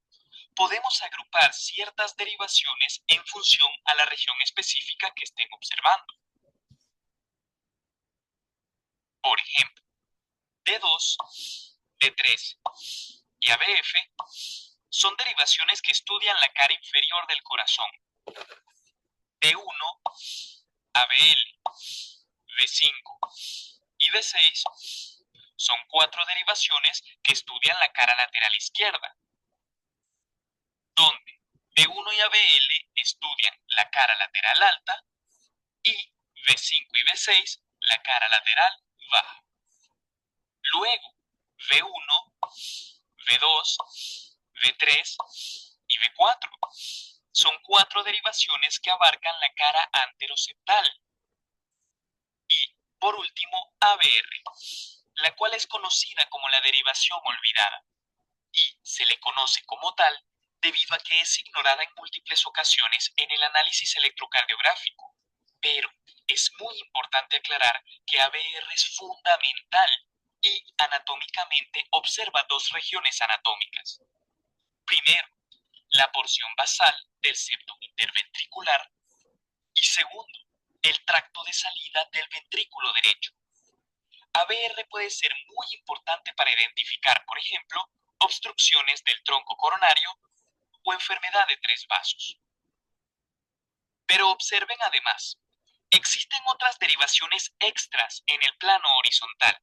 podemos agrupar ciertas derivaciones en función a la región específica que estén observando. Por ejemplo, D2, D3 y ABF son derivaciones que estudian la cara inferior del corazón. D1, ABL, B5 y B6 son 4 derivaciones que estudian la cara lateral izquierda, donde B1 y ABL estudian la cara lateral alta y B5 y B6 la cara lateral baja. Luego, B1, B2, B3 y B4 son 4 derivaciones que abarcan la cara anteroseptal. Y, por último, ABR, la cual es conocida como la derivación olvidada, y se le conoce como tal debido a que es ignorada en múltiples ocasiones en el análisis electrocardiográfico. Pero es muy importante aclarar que ABR es fundamental y anatómicamente observa 2 regiones anatómicas. Primero, la porción basal del septum interventricular y segundo, el tracto de salida del ventrículo derecho. ABR puede ser muy importante para identificar, por ejemplo, obstrucciones del tronco coronario o enfermedad de 3 vasos. Pero observen además, existen otras derivaciones extras en el plano horizontal,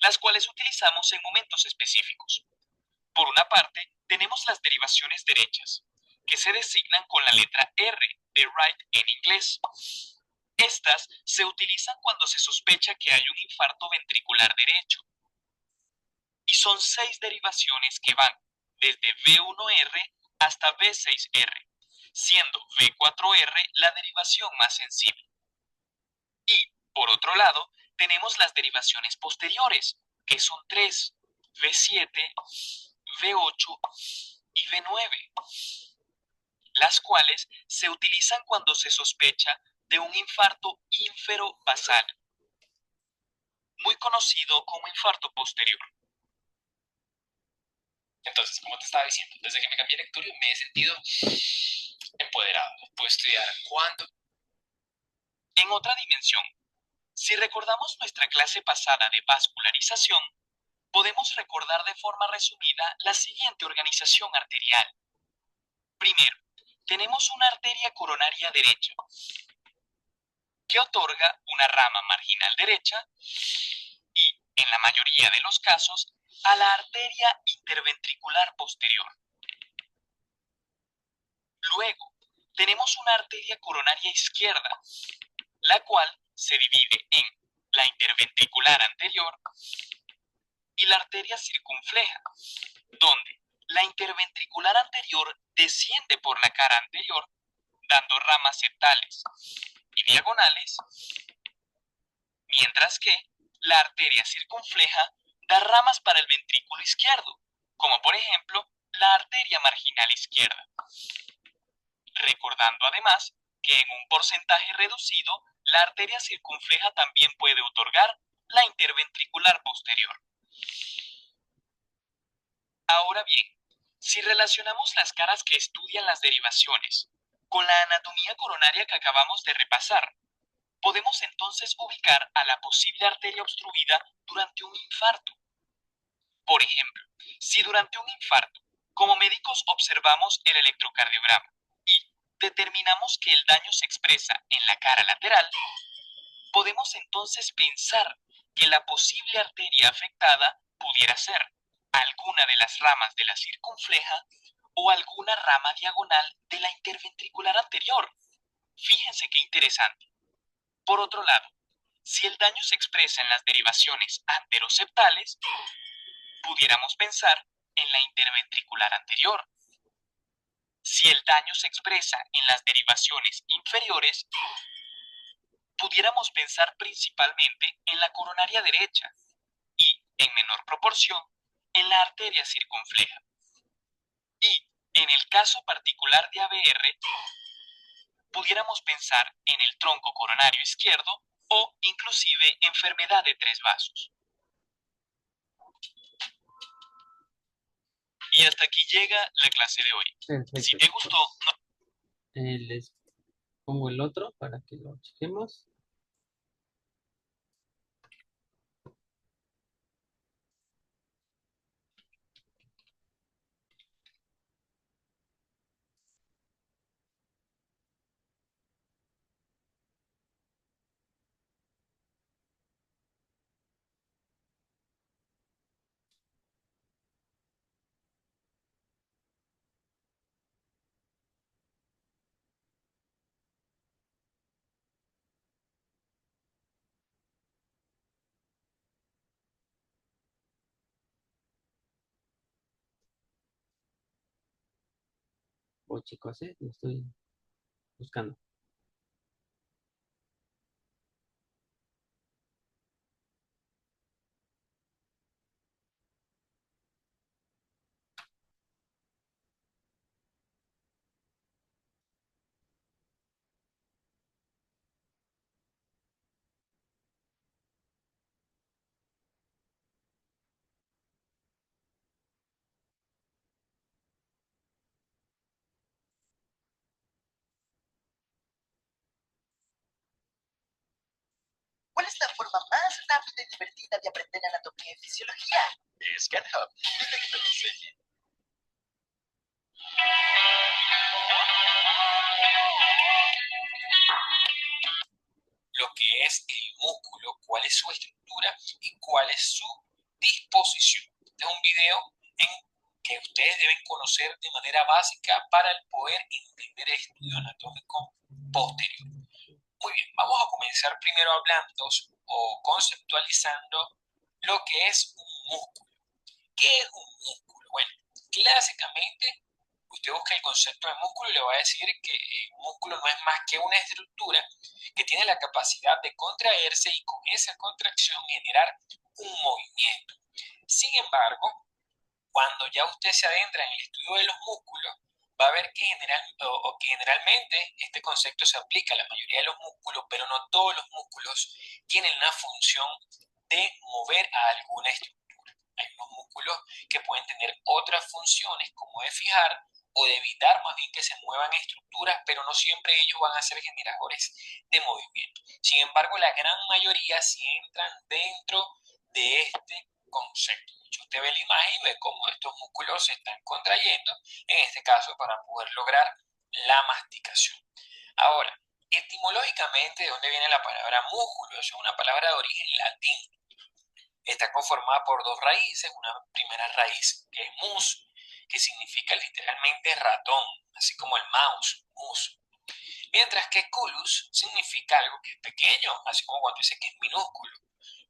las cuales utilizamos en momentos específicos. Por una parte, tenemos las derivaciones derechas, que se designan con la letra R de right en inglés. Estas se utilizan cuando se sospecha que hay un infarto ventricular derecho. Y son 6 derivaciones que van desde V1R hasta V6R, siendo V4R la derivación más sensible. Y, por otro lado, tenemos las derivaciones posteriores, que son 3, V7, V8 y V9, las cuales se utilizan cuando se sospecha de un infarto ínfero-basal, muy conocido como infarto posterior. Entonces, como te estaba diciendo, desde que me cambié de lectorio me he sentido Empoderado. ¿Puedo estudiar cuándo? En otra dimensión, si recordamos nuestra clase pasada de vascularización, podemos recordar de forma resumida la siguiente organización arterial. Primero, tenemos una arteria coronaria derecha, que otorga una rama marginal derecha y, en la mayoría de los casos, a la arteria interventricular posterior. Luego, tenemos una arteria coronaria izquierda, la cual se divide en la interventricular anterior y la arteria circunfleja, donde la interventricular anterior desciende por la cara anterior, dando ramas septales y diagonales, mientras que la arteria circunfleja da ramas para el ventrículo izquierdo, como por ejemplo la arteria marginal izquierda. Recordando además que en un porcentaje reducido, la arteria circunfleja también puede otorgar la interventricular posterior. Ahora bien, si relacionamos las caras que estudian las derivaciones con la anatomía coronaria que acabamos de repasar, podemos entonces ubicar a la posible arteria obstruida durante un infarto. Por ejemplo, si durante un infarto, como médicos observamos el electrocardiograma y determinamos que el daño se expresa en la cara lateral, podemos entonces pensar que la posible arteria afectada pudiera ser alguna de las ramas de la circunfleja o alguna rama diagonal de la interventricular anterior. Fíjense qué interesante. Por otro lado, si el daño se expresa en las derivaciones anteroseptales, pudiéramos pensar en la interventricular anterior. Si el daño se expresa en las derivaciones inferiores, pudiéramos pensar principalmente en la coronaria derecha y, en menor proporción, en la arteria circunfleja. Y, en el caso particular de ABR, pudiéramos pensar en el tronco coronario izquierdo o inclusive enfermedad de tres vasos. Y hasta aquí llega la clase de hoy. Perfecto. Si te gustó, no Les pongo el otro para que lo chequemos. Oh, chicos, lo estoy buscando. ¿Cuál es la forma más rápida y divertida de aprender anatomía y fisiología? Es GitHub. Dile que te lo enseñe. Lo que es el músculo, cuál es su estructura y cuál es su disposición. Este es un video en que ustedes deben conocer de manera básica para el poder entender el estudio anatómico posterior. Muy bien, vamos a comenzar primero hablando o conceptualizando lo que es un músculo. ¿Qué es un músculo? Bueno, clásicamente usted busca el concepto de músculo y le va a decir que un músculo no es más que una estructura que tiene la capacidad de contraerse y con esa contracción generar un movimiento. Sin embargo, cuando ya usted se adentra en el estudio de los músculos, va a ver que generalmente este concepto se aplica a la mayoría de los músculos, pero no todos los músculos tienen la función de mover a alguna estructura. Hay unos músculos que pueden tener otras funciones, como de fijar o de evitar más bien que se muevan estructuras, pero no siempre ellos van a ser generadores de movimiento. Sin embargo, la gran mayoría sí entran dentro de este concepto. Usted ve la imagen y ve cómo estos músculos se están contrayendo, en este caso para poder lograr la masticación. Ahora, etimológicamente, ¿de dónde viene la palabra músculo? Es una palabra de origen latín. Está conformada por dos raíces, una primera raíz que es mus, que significa literalmente ratón, así como el mouse, mus. Mientras que culus significa algo que es pequeño, así como cuando dice que es minúsculo,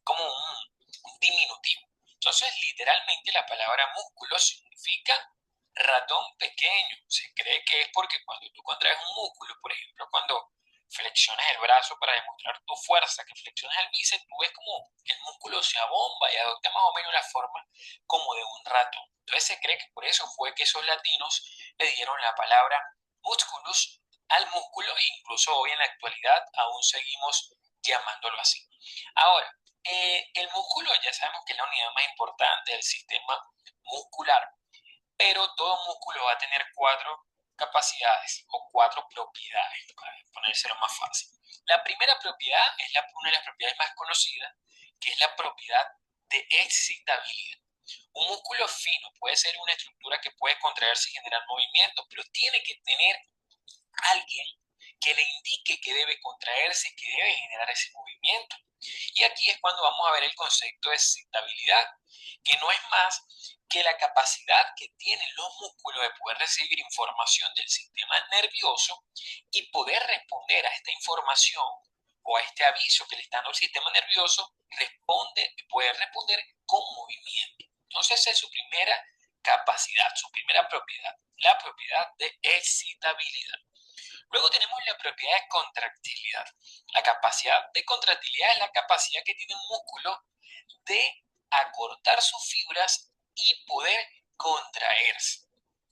como un diminutivo. Entonces, literalmente la palabra músculo significa ratón pequeño. Se cree que es porque cuando tú contraes un músculo, por ejemplo, cuando flexionas el brazo para demostrar tu fuerza, que flexionas el bíceps, tú ves como el músculo se abomba y adopta más o menos la forma como de un ratón. Entonces se cree que por eso fue que esos latinos le dieron la palabra musculus al músculo e incluso hoy en la actualidad aún seguimos llamándolo así. Ahora, el músculo ya sabemos que es la unidad más importante del sistema muscular, pero todo músculo va a tener cuatro capacidades o cuatro propiedades, para ponérselo más fácil. La primera propiedad es una de las propiedades más conocidas, que es la propiedad de excitabilidad. Un músculo fino puede ser una estructura que puede contraerse y generar movimiento, pero tiene que tener alguien que le indique que debe contraerse, que debe generar ese movimiento. Y aquí es cuando vamos a ver el concepto de excitabilidad, que no es más que la capacidad que tienen los músculos de poder recibir información del sistema nervioso y poder responder a esta información o a este aviso que le está dando el sistema nervioso, poder responder con movimiento. Entonces esa es su primera capacidad, su primera propiedad, la propiedad de excitabilidad. Luego tenemos la propiedad de contractilidad. La capacidad de contractilidad es la capacidad que tiene un músculo de acortar sus fibras y poder contraerse.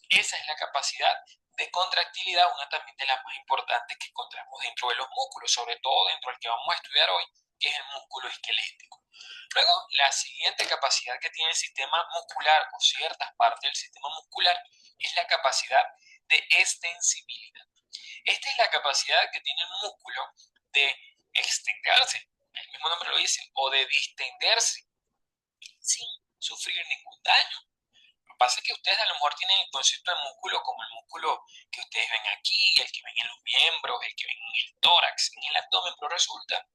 Esa es la capacidad de contractilidad, una también de las más importantes que encontramos dentro de los músculos, sobre todo dentro del que vamos a estudiar hoy, que es el músculo esquelético. Luego, la siguiente capacidad que tiene el sistema muscular o ciertas partes del sistema muscular es la capacidad de extensibilidad. Esta es la capacidad que tiene el músculo de extenderse, el mismo nombre lo dice, o de distenderse sin sufrir ningún daño. Lo que pasa es que ustedes a lo mejor tienen el concepto de músculo como el músculo que ustedes ven aquí, el que ven en los miembros, el que ven en el tórax, en el abdomen, pero resulta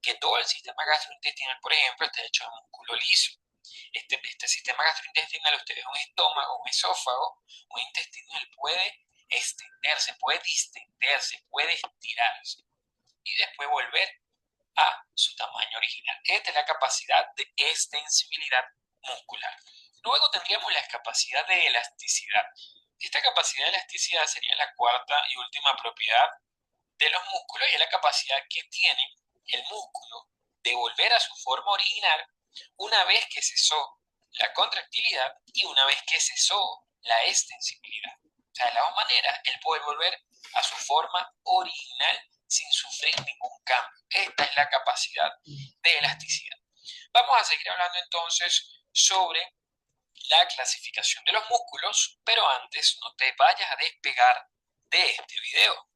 que todo el sistema gastrointestinal, por ejemplo, está hecho de músculo liso. Este sistema gastrointestinal, ustedes un estómago, un esófago, un intestino, él puede extenderse, puede distenderse, puede estirarse y después volver a su tamaño original. Esta es la capacidad de extensibilidad muscular. Luego tendríamos la capacidad de elasticidad. Esta capacidad de elasticidad sería la cuarta y última propiedad de los músculos y es la capacidad que tiene el músculo de volver a su forma original una vez que cesó la contractilidad y una vez que cesó la extensibilidad. O sea, de la misma manera, él puede volver a su forma original sin sufrir ningún cambio. Esta es la capacidad de elasticidad. Vamos a seguir hablando entonces sobre la clasificación de los músculos, pero antes no te vayas a despegar de este video.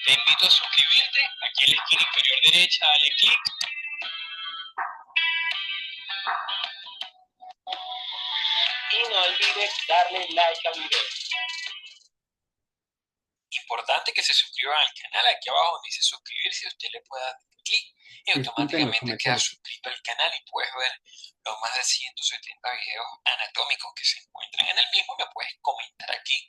Te invito a suscribirte, aquí en la esquina inferior derecha dale clic. Y no olvides darle like al video. Importante que se suscriban al canal, aquí abajo donde dice suscribirse, usted le puede dar clic y automáticamente queda suscrito al canal y puedes ver los más de 170 videos anatómicos que se encuentran en el mismo. Me puedes comentar aquí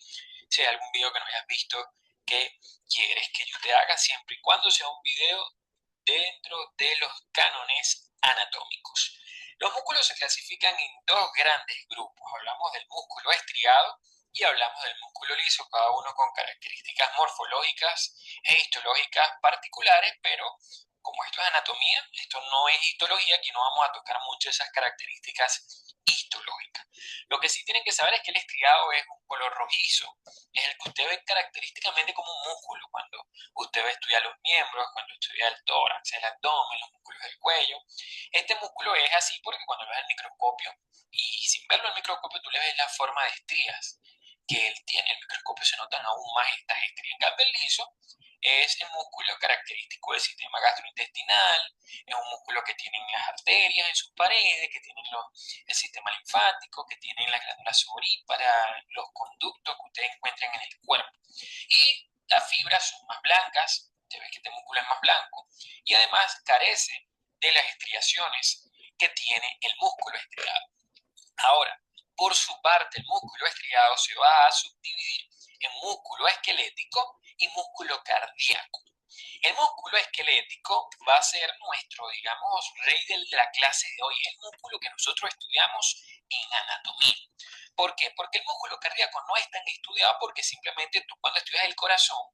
si hay algún video que no hayas visto que quieres que yo te haga, siempre y cuando sea un video dentro de los cánones anatómicos. Los músculos se clasifican en dos grandes grupos. Hablamos del músculo estriado y hablamos del músculo liso, cada uno con características morfológicas e histológicas particulares, pero como esto es anatomía, esto no es histología, aquí no vamos a tocar mucho esas características histológicas. histológica. Lo que sí tienen que saber es que el estriado es un color rojizo, es el que usted ve característicamente como un músculo cuando usted va a estudiar los miembros, cuando estudia el tórax, el abdomen, los músculos del cuello. Este músculo es así porque cuando lo ves al microscopio y sin verlo al microscopio tú le ves la forma de estrías que él tiene. El microscopio se notan aún más estas estrías. En cambio, el liso es el músculo característico del sistema gastrointestinal, es un músculo que tienen las arterias en sus paredes, que tienen el sistema linfático, que tienen las glándulas sudoríparas, los conductos que ustedes encuentran en el cuerpo. Y las fibras son más blancas, se ve que este músculo es más blanco, y además carece de las estriaciones que tiene el músculo estriado. Ahora, por su parte, el músculo estriado se va a subdividir en músculo esquelético y músculo cardíaco. El músculo esquelético va a ser nuestro, digamos, rey de la clase de hoy. Es el músculo que nosotros estudiamos en anatomía. ¿Por qué? Porque el músculo cardíaco no es tan estudiado porque simplemente tú cuando estudias el corazón,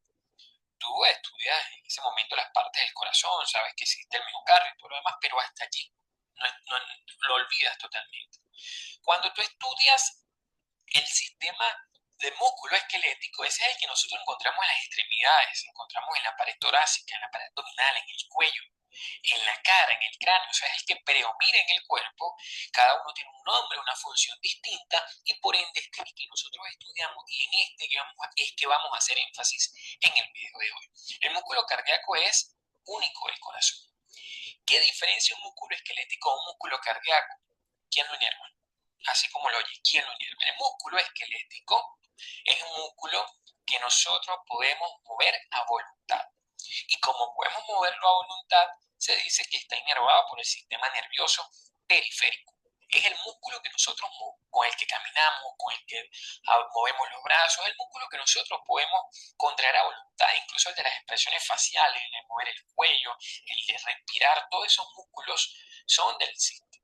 tú estudias en ese momento las partes del corazón, sabes que existe el miocardio y todo lo demás, pero hasta allí lo olvidas totalmente. Cuando tú estudias el sistema de músculo esquelético, ese es el que nosotros encontramos en las extremidades, encontramos en la pared torácica, en la pared abdominal, en el cuello, en la cara, en el cráneo, o sea, es el que predomina en el cuerpo. Cada uno tiene un nombre, una función distinta y por ende este es el que nosotros estudiamos y en este es que vamos a hacer énfasis en el video de hoy. El músculo cardíaco es único del corazón. ¿Qué diferencia un músculo esquelético a un músculo cardíaco? ¿Quién lo inerva? Así como lo oye, ¿quién lo inerva? El músculo esquelético es un músculo que nosotros podemos mover a voluntad. Y como podemos moverlo a voluntad, se dice que está inervado por el sistema nervioso periférico. Es el músculo que nosotros con el que caminamos, con el que movemos los brazos, es el músculo que nosotros podemos contraer a voluntad, incluso el de las expresiones faciales, el de mover el cuello, el de respirar, todos esos músculos son del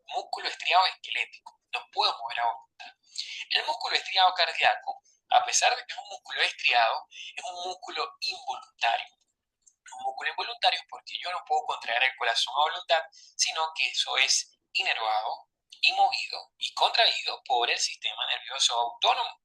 músculo estriado esquelético. Los puedo mover a voluntad. El músculo estriado cardíaco, a pesar de que es un músculo estriado, es un músculo involuntario. Un músculo involuntario porque yo no puedo contraer el corazón a voluntad, sino que eso es inervado y movido y contraído por el sistema nervioso autónomo.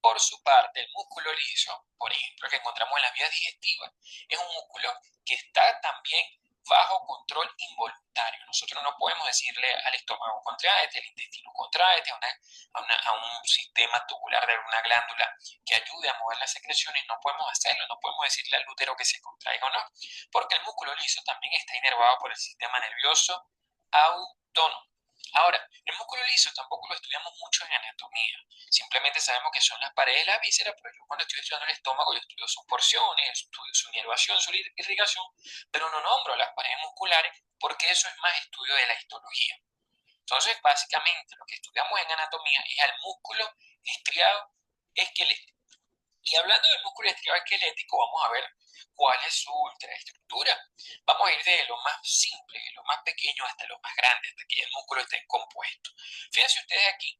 Por su parte, el músculo liso, por ejemplo, que encontramos en las vías digestivas, es un músculo que está también bajo control involuntario. Nosotros no podemos decirle al estómago contraete, al intestino contraete, a un sistema tubular de alguna glándula que ayude a mover las secreciones, no podemos hacerlo, no podemos decirle al útero que se contraiga o no, porque el músculo liso también está inervado por el sistema nervioso autónomo. Ahora, el músculo liso tampoco lo estudiamos mucho en anatomía, simplemente sabemos que son las paredes de la víscera, pero yo cuando estoy estudiando el estómago yo estudio sus porciones, estudio su inervación, su irrigación, pero no nombro las paredes musculares porque eso es más estudio de la histología. Entonces, básicamente, lo que estudiamos en anatomía es al músculo estriado esquelético. Y hablando del músculo estriado esquelético, vamos a ver cuál es su ultraestructura. Vamos a ir de lo más simple, de lo más pequeño hasta lo más grande, hasta que el músculo esté compuesto. Fíjense ustedes aquí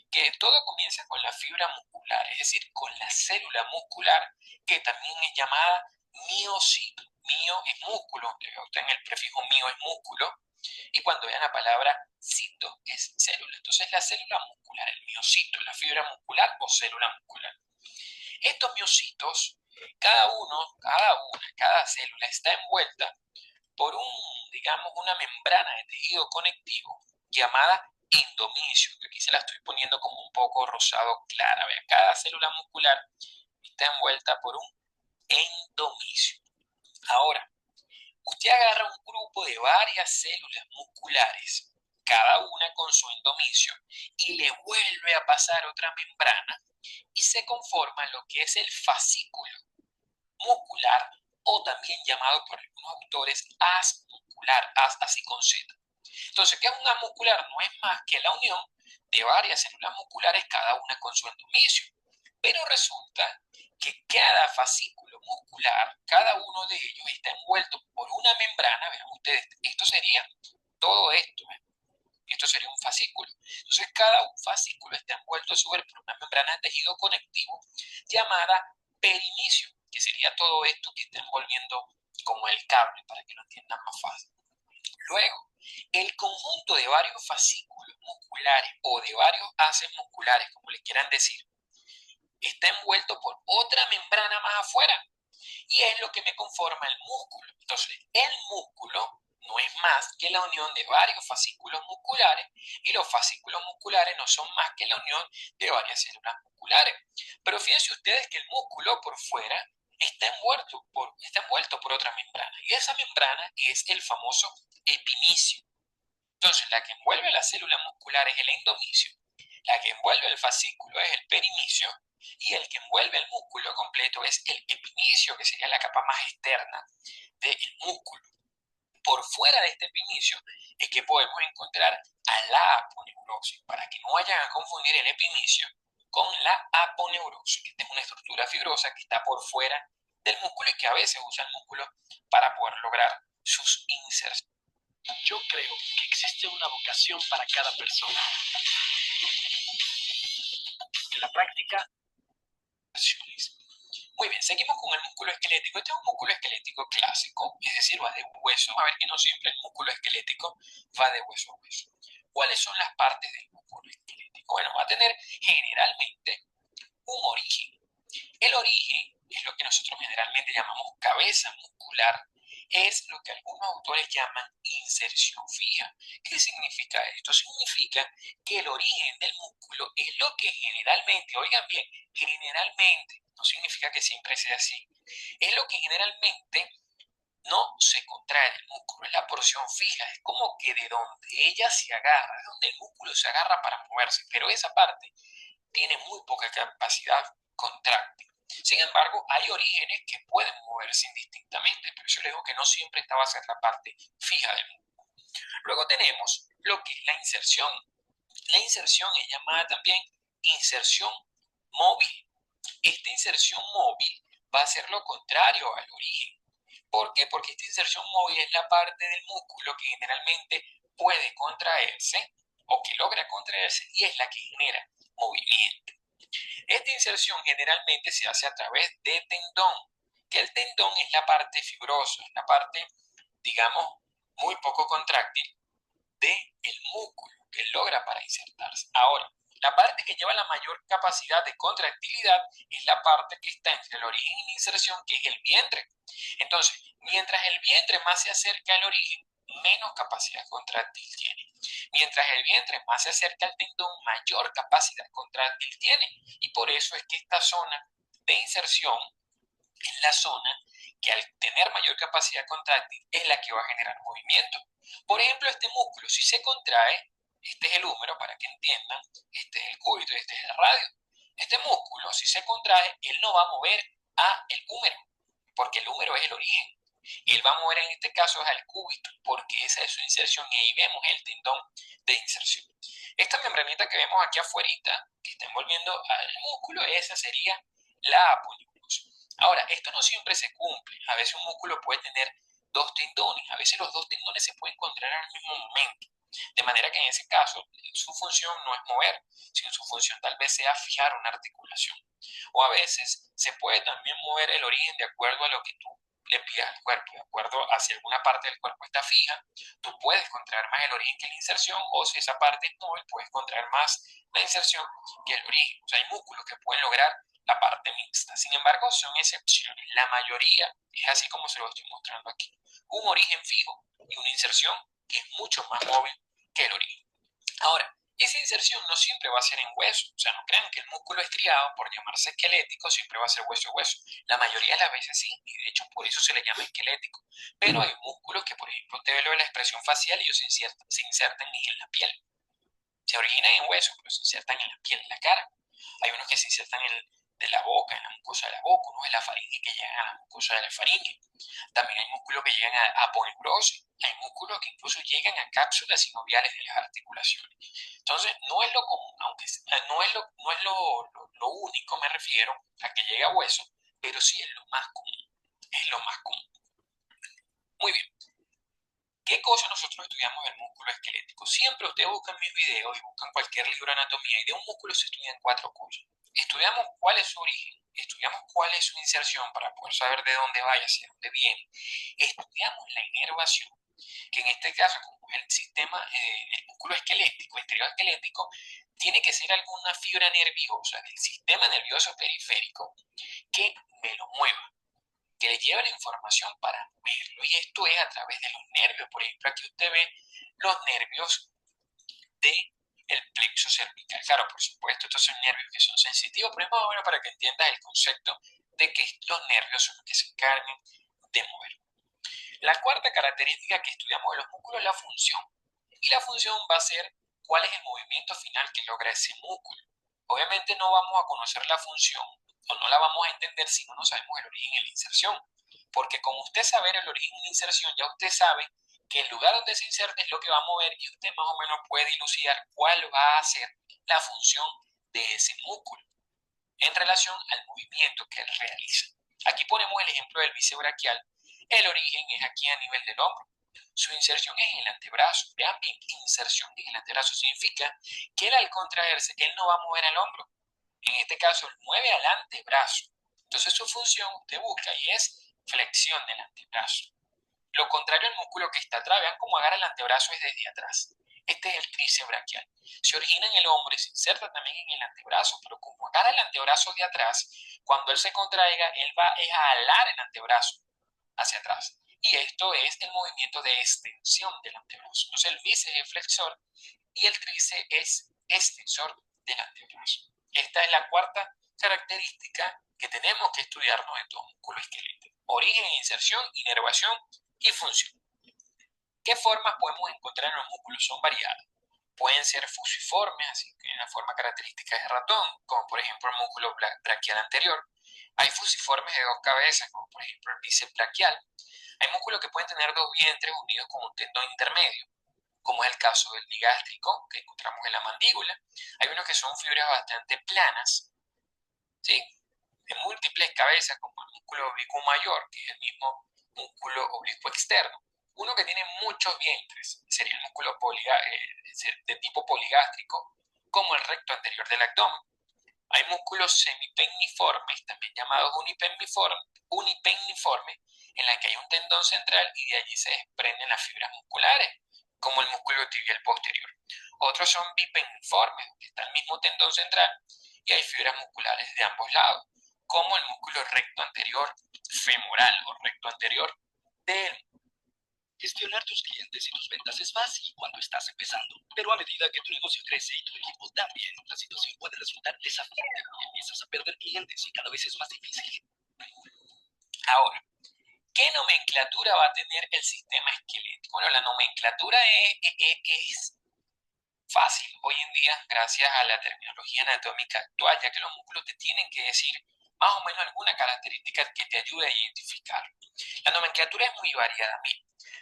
que todo comienza con la fibra muscular, es decir, con la célula muscular, que también es llamada miocito. Mio es músculo, usted en el prefijo mio es músculo, y cuando vean la palabra cito es célula. Entonces la célula muscular, el miocito, la fibra muscular o célula muscular. Estos miocitos, cada célula está envuelta por digamos, una membrana de tejido conectivo llamada endomisio, que aquí se la estoy poniendo como un poco rosado clara. Vean, cada célula muscular está envuelta por un endomisio. Ahora, usted agarra un grupo de varias células musculares, cada una con su endomisio, y le vuelve a pasar otra membrana y se conforma lo que es el fascículo muscular o también llamado por algunos autores haz muscular, haz así con Z. Entonces, ¿qué es un haz muscular? No es más que la unión de varias células musculares, cada una con su endomisio. Pero resulta que cada fascículo muscular, cada uno de ellos está envuelto por una membrana, vean ustedes, esto sería todo esto, esto sería un fascículo. Entonces, cada fascículo está envuelto a su vez por una membrana de tejido conectivo llamada perimisio, que sería todo esto que está envolviendo como el cable, para que lo entiendan más fácil. Luego, el conjunto de varios fascículos musculares o de varios haces musculares, como le quieran decir, está envuelto por otra membrana más afuera y es lo que me conforma el músculo. Entonces, el músculo no es más que la unión de varios fascículos musculares y los fascículos musculares no son más que la unión de varias células musculares. Pero fíjense ustedes que el músculo por fuera está envuelto por otra membrana y esa membrana es el famoso epimicio. Entonces, la que envuelve la célula muscular es el endomicio, la que envuelve el fascículo es el perimicio y el que envuelve el músculo completo es el epimicio, que sería la capa más externa del músculo. Por fuera de este epimicio es que podemos encontrar a la aponeurosis, para que no vayan a confundir el epimicio con la aponeurosis. Esta es una estructura fibrosa que está por fuera del músculo y que a veces usa el músculo para poder lograr sus inserciones. Yo creo que existe una vocación para cada persona. En la práctica, muy bien, seguimos con el músculo esquelético. Este es un músculo esquelético clásico, es decir, va de hueso. A ver que no siempre el músculo esquelético va de hueso a hueso. ¿Cuáles son las partes del músculo esquelético? Bueno, va a tener generalmente un origen. El origen es lo que nosotros generalmente llamamos cabeza muscular. Es lo que algunos autores llaman inserción fija. ¿Qué significa esto? Significa que el origen del músculo es lo que generalmente, oigan bien, generalmente, no significa que siempre sea así, es lo que generalmente no se contrae del músculo, es la porción fija, es como que de donde ella se agarra, es donde el músculo se agarra para moverse, pero esa parte tiene muy poca capacidad contráctil. Sin embargo, hay orígenes que pueden moverse indistintamente, pero yo les digo que no siempre esta va a ser la parte fija del músculo. Luego tenemos lo que es la inserción. La inserción es llamada también inserción móvil. Esta inserción móvil va a ser lo contrario al origen. ¿Por qué? Porque esta inserción móvil es la parte del músculo que generalmente puede contraerse o que logra contraerse y es la que genera movimiento. Esta inserción generalmente se hace a través de tendón, que el tendón es la parte fibrosa, es la parte, digamos, muy poco contráctil del músculo que logra para insertarse. Ahora, la parte que lleva la mayor capacidad de contractilidad es la parte que está entre el origen y la inserción, que es el vientre. Entonces, mientras el vientre más se acerca al origen, menos capacidad contráctil tiene. Mientras el vientre más se acerca al tendón, mayor capacidad contráctil tiene. Y por eso es que esta zona de inserción es la zona que al tener mayor capacidad contráctil es la que va a generar movimiento. Por ejemplo, este músculo, si se contrae, este es el húmero para que entiendan, este es el cúbito y este es el radio. Este músculo, si se contrae, él no va a mover a el húmero, porque el húmero es el origen. Él va a mover en este caso al cúbito, porque esa es su inserción y ahí vemos el tendón de inserción. Esta membranita que vemos aquí afuera, que está envolviendo al músculo, esa sería la aponeurosis. Ahora, esto no siempre se cumple. A veces un músculo puede tener dos tendones, a veces los dos tendones se pueden encontrar al mismo momento. De manera que en ese caso su función no es mover, sino su función tal vez sea fijar una articulación. O a veces se puede también mover el origen de acuerdo a lo que tú le pidas al cuerpo, de acuerdo a si alguna parte del cuerpo está fija, tú puedes contraer más el origen que la inserción, o si esa parte es móvil, puedes contraer más la inserción que el origen. O sea, hay músculos que pueden lograr la parte mixta. Sin embargo, son excepciones. La mayoría es así como se lo estoy mostrando aquí. Un origen fijo y una inserción que es mucho más móvil que el origen. Ahora, esa inserción no siempre va a ser en hueso. O sea, no crean que el músculo estriado, por llamarse esquelético, siempre va a ser hueso a hueso. La mayoría de las veces sí, y de hecho por eso se le llama esquelético. Pero hay músculos que, por ejemplo, usted ve lo de la expresión facial y ellos se insertan en la piel. Se originan en hueso, pero se insertan en la piel, en la cara. Hay unos que se insertan de la boca, en la mucosa de la boca, unos en la faringe que llegan a la mucosa de la faringe. También hay músculos que llegan a aponeurosis, hay músculos que incluso llegan a cápsulas sinoviales de las articulaciones. Entonces, no es lo común, aunque no es lo único, me refiero a que llegue a hueso, pero sí es lo más común. Es lo más común. Muy bien. ¿Qué cosa nosotros estudiamos del músculo esquelético? Siempre ustedes buscan mis videos y buscan cualquier libro de anatomía y de un músculo se estudian cuatro cosas. Estudiamos cuál es su origen, estudiamos cuál es su inserción para poder saber de dónde va y hacia dónde viene. Estudiamos la inervación, que en este caso, como es el sistema, el músculo esquelético, exterior esquelético, tiene que ser alguna fibra nerviosa del sistema nervioso periférico que me lo mueva, que le lleve la información para moverlo. Y esto es a través de los nervios. Por ejemplo, aquí usted ve los nervios del plexo cervical. Claro, por supuesto, estos son nervios que son sensitivos, pero es más o menos para que entiendas el concepto de que los nervios son los que se encargan de mover. La cuarta característica que estudiamos de los músculos es la función. Y la función va a ser cuál es el movimiento final que logra ese músculo. Obviamente no vamos a conocer la función o no la vamos a entender si no sabemos el origen y la inserción. Porque como usted sabe el origen y la inserción, ya usted sabe que el lugar donde se inserta es lo que va a mover y usted más o menos puede dilucidar cuál va a ser la función de ese músculo en relación al movimiento que él realiza. Aquí ponemos el ejemplo del bíceps braquial. El origen es aquí a nivel del hombro. Su inserción es en el antebrazo. Vean bien, inserción en el antebrazo significa que él al contraerse, él no va a mover el hombro. En este caso, él mueve al antebrazo. Entonces su función usted busca y es flexión del antebrazo. Lo contrario al músculo que está atrás, vean cómo agarra el antebrazo es desde atrás. Este es el tríceps braquial. Se origina en el hombro y se inserta también en el antebrazo, pero como agarra el antebrazo de atrás, cuando él se contraiga, él va a alar el antebrazo hacia atrás. Y esto es el movimiento de extensión del antebrazo. Entonces el bíceps es flexor y el tríceps es extensor del antebrazo. Esta es la cuarta característica que tenemos que estudiarnos en todo músculo esquelético. Origen, inserción, inervación y función. ¿Qué formas podemos encontrar en los músculos? Son variadas. Pueden ser fusiformes, así que una forma característica de ratón, como por ejemplo el músculo braquial anterior. Hay fusiformes de dos cabezas, como por ejemplo el bíceps braquial. Hay músculos que pueden tener dos vientres unidos con un tendón intermedio, como es el caso del digástrico, que encontramos en la mandíbula. Hay unos que son fibras bastante planas, ¿sí?, de múltiples cabezas, como el músculo oblicuo mayor, que es el mismo músculo oblicuo externo. Uno que tiene muchos vientres sería el músculo de tipo poligástrico, como el recto anterior del abdomen. Hay músculos semipenniformes, también llamados unipenniformes, en la que hay un tendón central y de allí se desprenden las fibras musculares, como el músculo tibial posterior. Otros son bipenniformes, donde está el mismo tendón central y hay fibras musculares de ambos lados, como el músculo recto anterior femoral o recto anterior del. Gestionar tus clientes y tus ventas es fácil cuando estás empezando, pero a medida que tu negocio crece y tu equipo también, la situación puede resultar desafiante y empiezas a perder clientes y cada vez es más difícil. Ahora, ¿qué nomenclatura va a tener el sistema esquelético? Bueno, la nomenclatura es fácil hoy en día gracias a la terminología anatómica actual, ya que los músculos te tienen que decir más o menos alguna característica que te ayude a identificar. La nomenclatura es muy variada. Mira,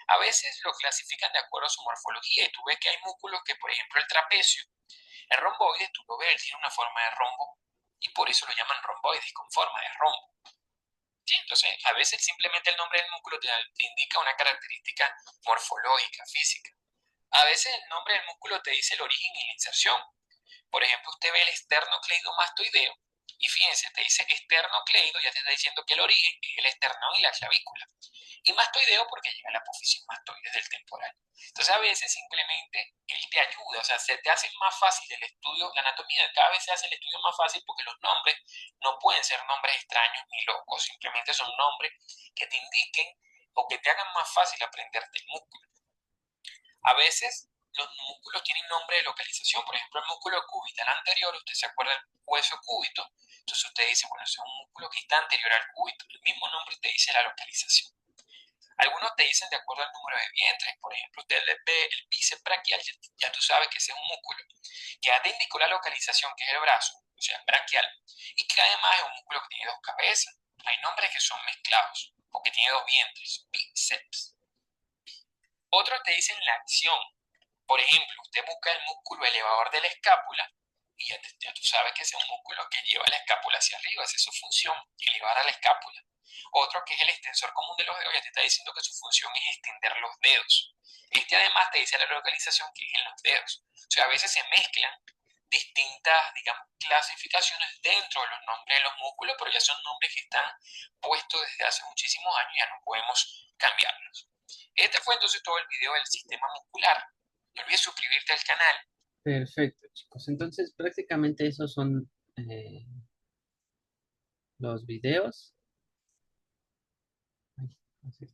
a veces lo clasifican de acuerdo a su morfología y tú ves que hay músculos que, por ejemplo, el trapecio, el romboide, tú lo ves, él tiene una forma de rombo y por eso lo llaman romboides, con forma de rombo. ¿Sí? Entonces, a veces simplemente el nombre del músculo te indica una característica morfológica, física. A veces el nombre del músculo te dice el origen y la inserción. Por ejemplo, usted ve el esternocleidomastoideo y fíjense, te dice esternocleido, ya te está diciendo que el origen es el esternón y la clavícula. Y mastoideo porque llega a la apófisis mastoides del temporal. Entonces a veces simplemente él te ayuda, o sea, se te hace más fácil el estudio, la anatomía cada vez se hace el estudio más fácil porque los nombres no pueden ser nombres extraños ni locos, simplemente son nombres que te indiquen o que te hagan más fácil aprenderte el músculo. A veces los músculos tienen nombre de localización, por ejemplo el músculo cubital anterior, usted se acuerda del hueso cúbito, entonces usted dice, bueno, ese es un músculo que está anterior al cúbito, el mismo nombre te dice la localización. Algunos te dicen de acuerdo al número de vientres, por ejemplo, usted ve el bíceps braquial, ya tú sabes que ese es un músculo que ya te indicó la localización, que es el brazo, o sea, braquial, y que además es un músculo que tiene dos cabezas. Hay nombres que son mezclados, o que tiene dos vientres, bíceps. Otros te dicen la acción. Por ejemplo, usted busca el músculo elevador de la escápula y ya tú sabes que ese es un músculo que lleva la escápula hacia arriba, esa es su función, elevar a la escápula. Otro que es el extensor común de los dedos, ya te está diciendo que su función es extender los dedos. Este además te dice la localización que es en los dedos. O sea, a veces se mezclan distintas, digamos, clasificaciones dentro de los nombres de los músculos, pero ya son nombres que están puestos desde hace muchísimos años y ya no podemos cambiarlos. Este fue entonces todo el video del sistema muscular. No olvides suscribirte al canal. Perfecto, chicos. Entonces, prácticamente esos son los videos. Ay, así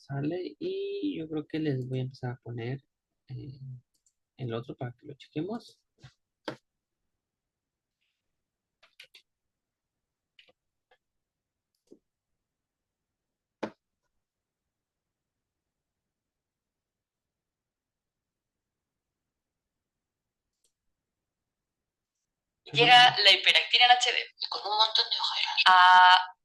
sale. Y yo creo que les voy a empezar a poner eh, el otro para que lo chequemos. Llega la hiperactina en HD. Y con un montón de ojeras.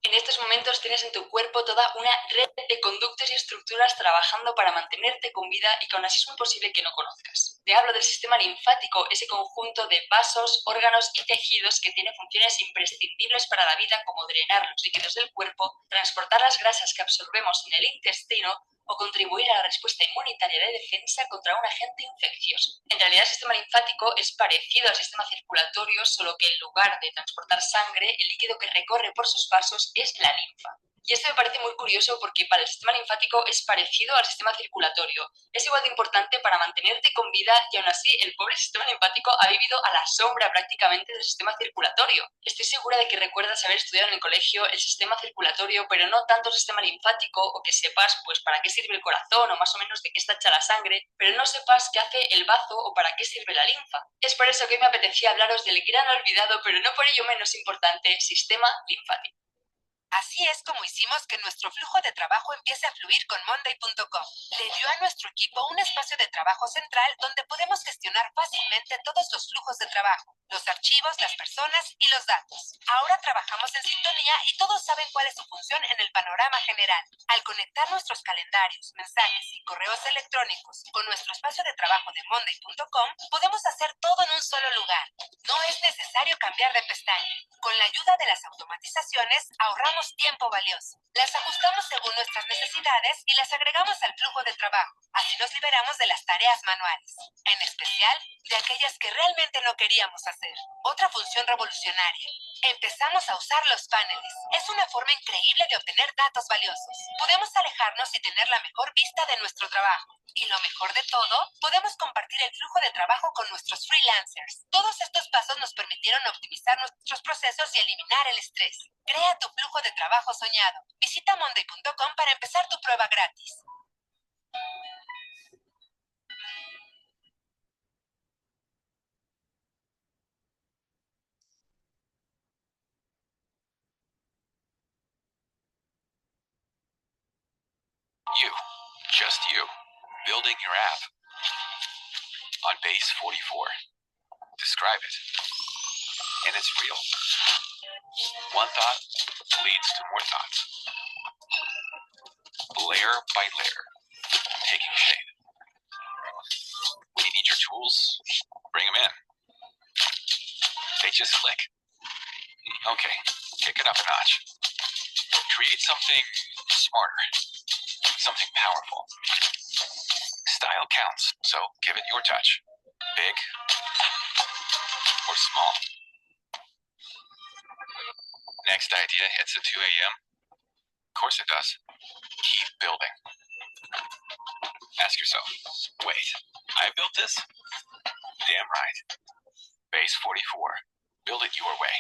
En estos momentos tienes en tu cuerpo toda una red de conductos y estructuras trabajando para mantenerte con vida y que aún así es muy posible que no conozcas. Te hablo del sistema linfático, ese conjunto de vasos, órganos y tejidos que tiene funciones imprescindibles para la vida como drenar los líquidos del cuerpo, transportar las grasas que absorbemos en el intestino o contribuir a la respuesta inmunitaria de defensa contra un agente infeccioso. En realidad el sistema linfático es parecido al sistema circulatorio, solo que en lugar de transportar sangre, el líquido que recorre por sus vasos es la linfa. Y esto me parece muy curioso porque para el sistema linfático es parecido al sistema circulatorio. Es igual de importante para mantenerte con vida y aún así el pobre sistema linfático ha vivido a la sombra prácticamente del sistema circulatorio. Estoy segura de que recuerdas haber estudiado en el colegio el sistema circulatorio, pero no tanto el sistema linfático, o que sepas pues para qué sirve el corazón o más o menos de qué está hecha la sangre, pero no sepas qué hace el bazo o para qué sirve la linfa. Es por eso que hoy me apetecía hablaros del gran olvidado, pero no por ello menos importante, sistema linfático. Así es como hicimos que nuestro flujo de trabajo empiece a fluir con Monday.com. Le dio a nuestro equipo un espacio de trabajo central donde podemos gestionar fácilmente todos los flujos de trabajo, los archivos, las personas y los datos. Ahora trabajamos en sintonía y todos saben cuál es su función en el panorama general. Al conectar nuestros calendarios, mensajes y correos electrónicos con nuestro espacio de trabajo de Monday.com, podemos hacer todo en un solo lugar. No es necesario cambiar de pestaña. Con la ayuda de las automatizaciones, ahorramos tiempo valioso. Las ajustamos según nuestras necesidades y las agregamos al flujo de trabajo. Así nos liberamos de las tareas manuales, en especial de aquellas que realmente no queríamos hacer. Otra función revolucionaria. Empezamos a usar los paneles. Es una forma increíble de obtener datos valiosos. Podemos alejarnos y tener la mejor vista de nuestro trabajo. Y lo mejor de todo, podemos compartir el flujo de trabajo con nuestros freelancers. Todos estos pasos nos permitieron optimizar nuestros procesos y eliminar el estrés. Crea tu flujo de trabajo soñado. Visita monday.com para empezar tu prueba gratis. You, just you, building your app on Base 44. Describe it. And it's real. One thought leads to more thoughts. Layer by layer, taking shape. When you need your tools, bring them in. They just click. Okay, kick it up a notch. Create something smarter, something powerful. Style counts, so give it your touch. Big or small. Next idea hits at 2 a.m. Of course it does. Keep building. Ask yourself, wait, I built this? Damn right. Base 44. Build it your way.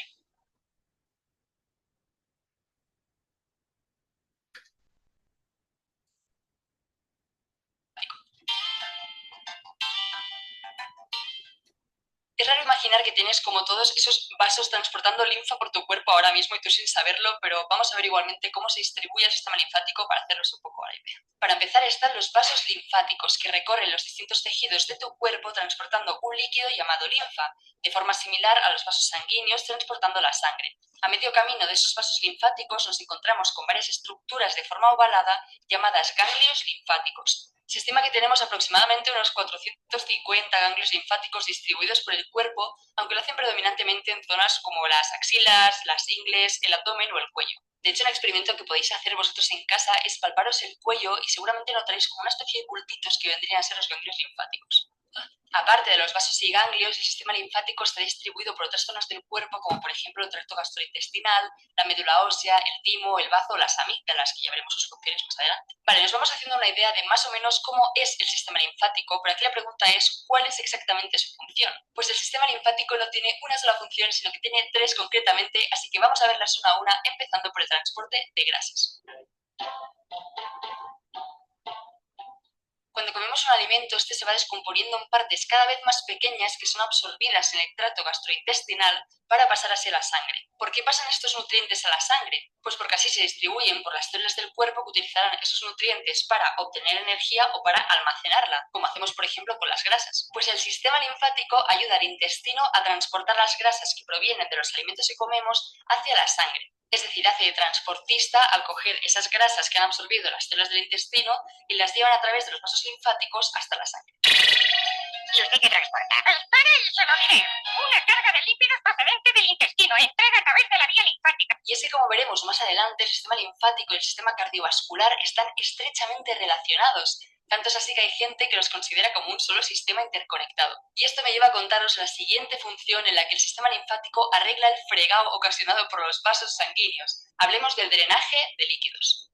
Es raro imaginar que tienes como todos esos vasos transportando linfa por tu cuerpo ahora mismo y tú sin saberlo, pero vamos a ver igualmente cómo se distribuye el sistema linfático para hacerlos un poco a la idea. Para empezar están los vasos linfáticos que recorren los distintos tejidos de tu cuerpo transportando un líquido llamado linfa, de forma similar a los vasos sanguíneos transportando la sangre. A medio camino de esos vasos linfáticos nos encontramos con varias estructuras de forma ovalada llamadas ganglios linfáticos. Se estima que tenemos aproximadamente unos 450 ganglios linfáticos distribuidos por el cuerpo, aunque lo hacen predominantemente en zonas como las axilas, las ingles, el abdomen o el cuello. De hecho, un experimento que podéis hacer vosotros en casa es palparos el cuello y seguramente notaréis como una especie de bultitos que vendrían a ser los ganglios linfáticos. Aparte de los vasos y ganglios, el sistema linfático está distribuido por otras zonas del cuerpo, como por ejemplo el tracto gastrointestinal, la médula ósea, el timo, el bazo o las amígdalas, que ya veremos sus funciones más adelante. Vale, nos vamos haciendo una idea de más o menos cómo es el sistema linfático, pero aquí la pregunta es, ¿cuál es exactamente su función? Pues el sistema linfático no tiene una sola función, sino que tiene tres concretamente, así que vamos a verlas una a una, empezando por el transporte de grasas. Cuando comemos un alimento, este se va descomponiendo en partes cada vez más pequeñas que son absorbidas en el tracto gastrointestinal para pasar hacia la sangre. ¿Por qué pasan estos nutrientes a la sangre? Pues porque así se distribuyen por las células del cuerpo que utilizarán esos nutrientes para obtener energía o para almacenarla, como hacemos por ejemplo con las grasas. Pues el sistema linfático ayuda al intestino a transportar las grasas que provienen de los alimentos que comemos hacia la sangre. Es decir, hace de transportista al coger esas grasas que han absorbido las células del intestino y las llevan a través de los vasos linfáticos hasta la sangre. ¿Y usted qué transporta? Espere y se lo diré. Una carga de lípidos procedente del intestino, entrega a través de la vía linfática. Y es que, como veremos más adelante, el sistema linfático y el sistema cardiovascular están estrechamente relacionados. Tanto es así que hay gente que los considera como un solo sistema interconectado. Y esto me lleva a contaros la siguiente función en la que el sistema linfático arregla el fregado ocasionado por los vasos sanguíneos. Hablemos del drenaje de líquidos.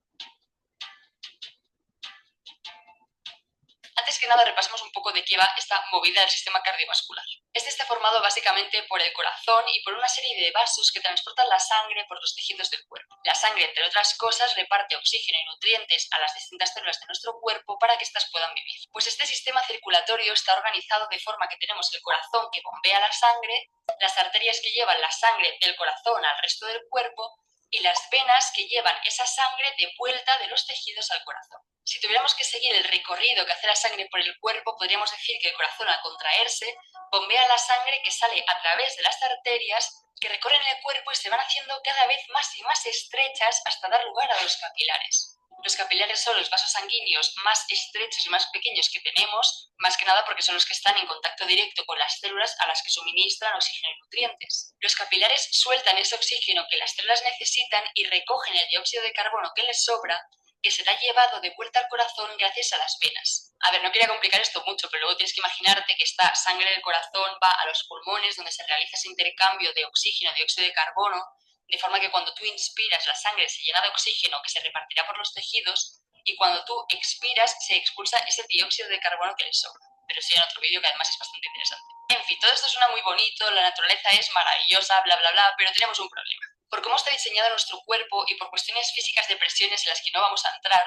Antes que nada, repasemos un poco de qué va esta movida del sistema cardiovascular. Este está formado básicamente por el corazón y por una serie de vasos que transportan la sangre por los tejidos del cuerpo. La sangre, entre otras cosas, reparte oxígeno y nutrientes a las distintas células de nuestro cuerpo para que éstas puedan vivir. Pues este sistema circulatorio está organizado de forma que tenemos el corazón que bombea la sangre, las arterias que llevan la sangre del corazón al resto del cuerpo y las venas que llevan esa sangre de vuelta de los tejidos al corazón. Si tuviéramos que seguir el recorrido que hace la sangre por el cuerpo, podríamos decir que el corazón, al contraerse, bombea la sangre que sale a través de las arterias que recorren el cuerpo y se van haciendo cada vez más y más estrechas hasta dar lugar a los capilares. Los capilares son los vasos sanguíneos más estrechos y más pequeños que tenemos, más que nada porque son los que están en contacto directo con las células a las que suministran oxígeno y nutrientes. Los capilares sueltan ese oxígeno que las células necesitan y recogen el dióxido de carbono que les sobra, que será llevado de vuelta al corazón gracias a las venas. A ver, no quería complicar esto mucho, pero luego tienes que imaginarte que esta sangre del corazón va a los pulmones, donde se realiza ese intercambio de oxígeno y dióxido de carbono, de forma que cuando tú inspiras la sangre se llena de oxígeno que se repartirá por los tejidos y cuando tú expiras se expulsa ese dióxido de carbono que les sobra. Pero sí en otro vídeo que además es bastante interesante. En fin, todo esto suena muy bonito, la naturaleza es maravillosa, bla bla bla, pero tenemos un problema. Por cómo está diseñado nuestro cuerpo y por cuestiones físicas de presiones en las que no vamos a entrar,